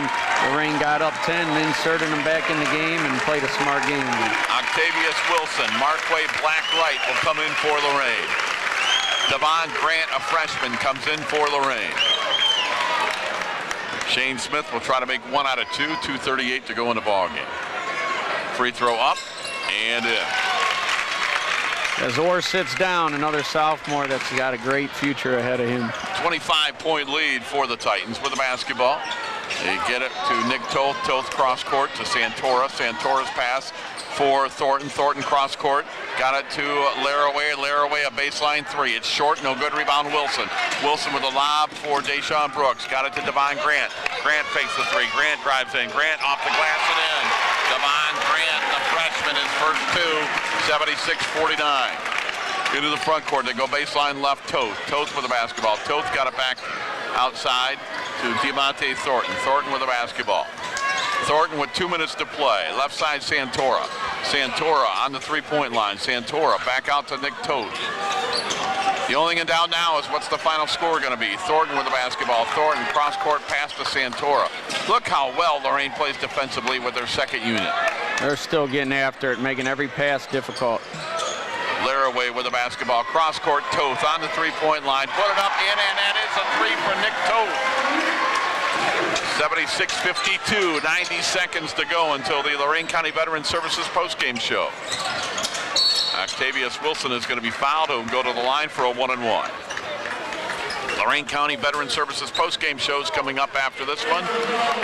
Lorain got up 10 and inserted him back in the game and played a smart game. Octavius Wilson, Markway Blacklight will come in for Lorain. Devon Grant, a freshman, comes in for Lorain. Shane Smith will try to make 1 out of 2, 2:38 to go in the ball game. Free throw up and in. As Orr sits down, another sophomore that's got a great future ahead of him. 25-point lead for the Titans with the basketball. They get it to Nick Toth. Toth cross court to Santora. Santora's pass for Thornton. Thornton cross court. Got it to Laraway. Laraway a baseline three. It's short. No good. Rebound Wilson. Wilson with a lob for Deshaun Brooks. Got it to Devon Grant. Grant fakes the three. Grant drives in. Grant off the glass and in. Devon Grant, the freshman, his first two. 76-49. Into the front court. They go baseline left. Toth. Toth with the basketball. Toth got it back outside to Diamante Thornton. Thornton with the basketball. Thornton with 2 minutes to play. Left side Santora. Santora on the three-point line. Santora back out to Nick Toth. The only thing in doubt now is what's the final score going to be. Thornton with the basketball. Thornton cross-court pass to Santora. Look how well Lorain plays defensively with their second unit. They're still getting after it, making every pass difficult. Laraway with the basketball. Cross-court Toth on the three-point line. Put it up in, and that is a three for Nick Toth. 76-52, 90 seconds to go until the Lorain County Veteran Services postgame show. Octavius Wilson is going to be fouled. He'll go to the line for a 1-and-1. Lorain County Veteran Services postgame shows coming up after this one.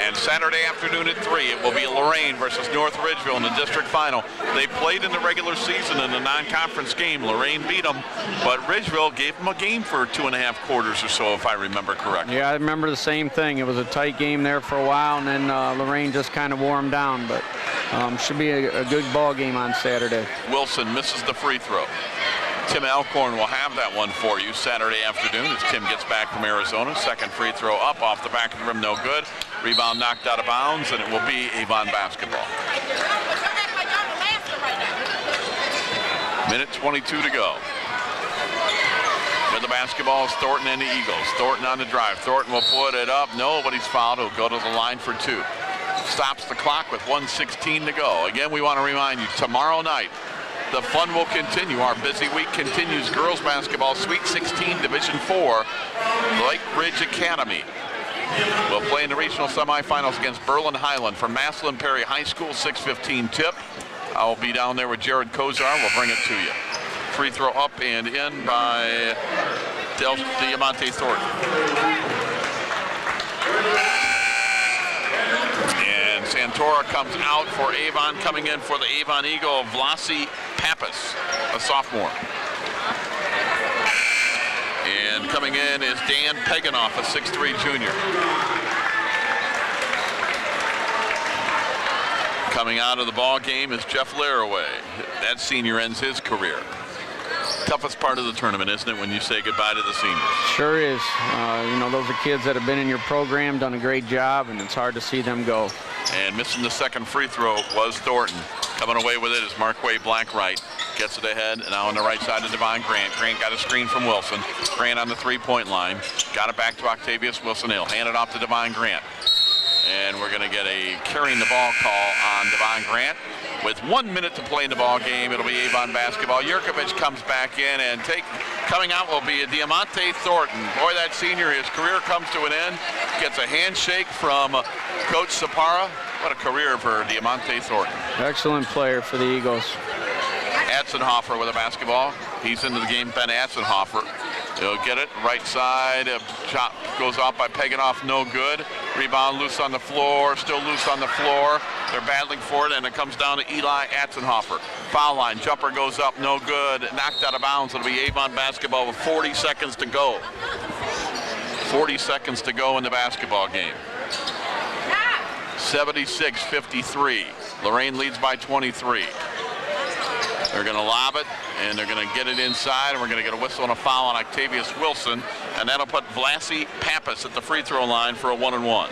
And Saturday afternoon at 3, it will be Lorain versus North Ridgeville in the district final. They played in the regular season in a non-conference game. Lorain beat them, but Ridgeville gave them a game for 2.5 quarters or so, if I remember correctly. Yeah, I remember the same thing. It was a tight game there for a while, and then Lorain just kind of wore them down. But should be a good ball game on Saturday. Wilson misses the free throw. Tim Alcorn will have that one for you Saturday afternoon as Tim gets back from Arizona. Second free throw up off the back of the rim, no good. Rebound knocked out of bounds, and it will be Avon basketball. Minute 22 to go. With the basketball is Thornton and the Eagles. Thornton on the drive. Thornton will put it up. Nobody's fouled. He'll go to the line for two. Stops the clock with 1:16 to go. Again, we want to remind you, tomorrow night, the fun will continue. Our busy week continues. Girls basketball, Sweet 16, Division 4, Lake Ridge Academy will play in the regional semifinals against Berlin Highland from Massillon Perry High School, 6:15 tip. I'll be down there with Jared Kozar. We'll bring it to you. Free throw up and in by Diamante Thornton. And Santora comes out for Avon. Coming in for the Avon Eagle, Vlasi Pappas, a sophomore. And coming in is Dan Peganoff, a 6'3" junior. Coming out of the ball game is Jeff Laraway. That senior ends his career. Toughest part of the tournament, isn't it, when you say goodbye to the seniors? Sure is. You know, those are kids that have been in your program, done a great job, and it's hard to see them go. And missing the second free throw was Thornton. Coming away with it is Markway Blackwright. Gets it ahead, and now on the right side of Devon Grant. Grant got a screen from Wilson. Grant on the three-point line. Got it back to Octavius Wilson. He'll hand it off to Devon Grant. And we're going to get a carrying the ball call on Devon Grant. With 1 minute to play in the ball game, it'll be Avon basketball. Yurkovich comes back in, and coming out will be Diamante Thornton. Boy, that senior, his career comes to an end. Gets a handshake from Coach Sapara. What a career for Diamante Thornton. Excellent player for the Eagles. Atzenhofer with a basketball. He's into the game, Ben Atzenhofer. He'll get it, right side, shot goes off by Peganoff, no good. Rebound loose on the floor, still loose on the floor. They're battling for it, and it comes down to Eli Atzenhofer. Foul line, jumper goes up, no good, knocked out of bounds. It'll be Avon basketball with 40 seconds to go. 40 seconds to go in the basketball game. 76-53. Lorain leads by 23. They're going to lob it, and they're going to get it inside, and we're going to get a whistle and a foul on Octavius Wilson, and that'll put Vlasi Pappas at the free throw line for a 1-and-1.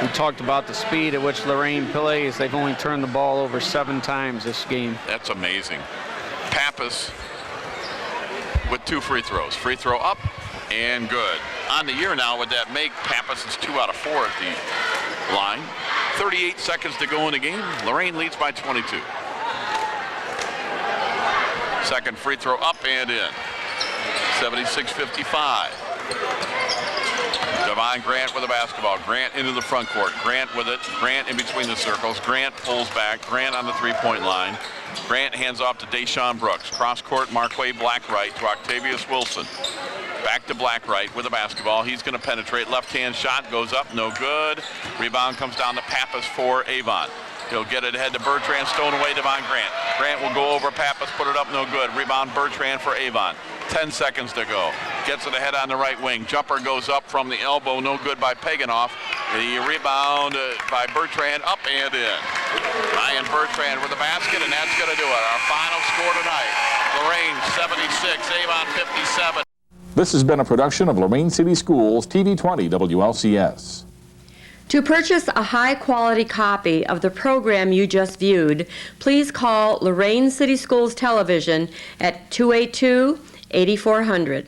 We talked about the speed at which Lorain plays. They've only turned the ball over 7 times this game. That's amazing. Pappas with 2 free throws. Free throw up and good. On the year now, would that make Pappas is 2 out of 4 at the line? 38 seconds to go in the game. Lorain leads by 22. Second free throw up and in. 76-55. Devon Grant with the basketball. Grant into the front court. Grant with it. Grant in between the circles. Grant pulls back. Grant on the three-point line. Grant hands off to Deshaun Brooks. Cross court, Marquay Blackwright to Octavius Wilson. Back to Blackwright with the basketball. He's going to penetrate. Left-hand shot goes up. No good. Rebound comes down to Pappas for Avon. He'll get it ahead to Bertrand, stolen away Devon Grant. Grant will go over Pappas, put it up, no good. Rebound Bertrand for Avon. 10 seconds to go. Gets it ahead on the right wing. Jumper goes up from the elbow, no good by Paganoff. The rebound by Bertrand, up and in. Ryan Bertrand with the basket, and that's going to do it. Our final score tonight, Lorain 76, Avon 57. This has been a production of Lorain City Schools, TV 20 WLCS. To purchase a high-quality copy of the program you just viewed, please call Lorain City Schools Television at 282-8400.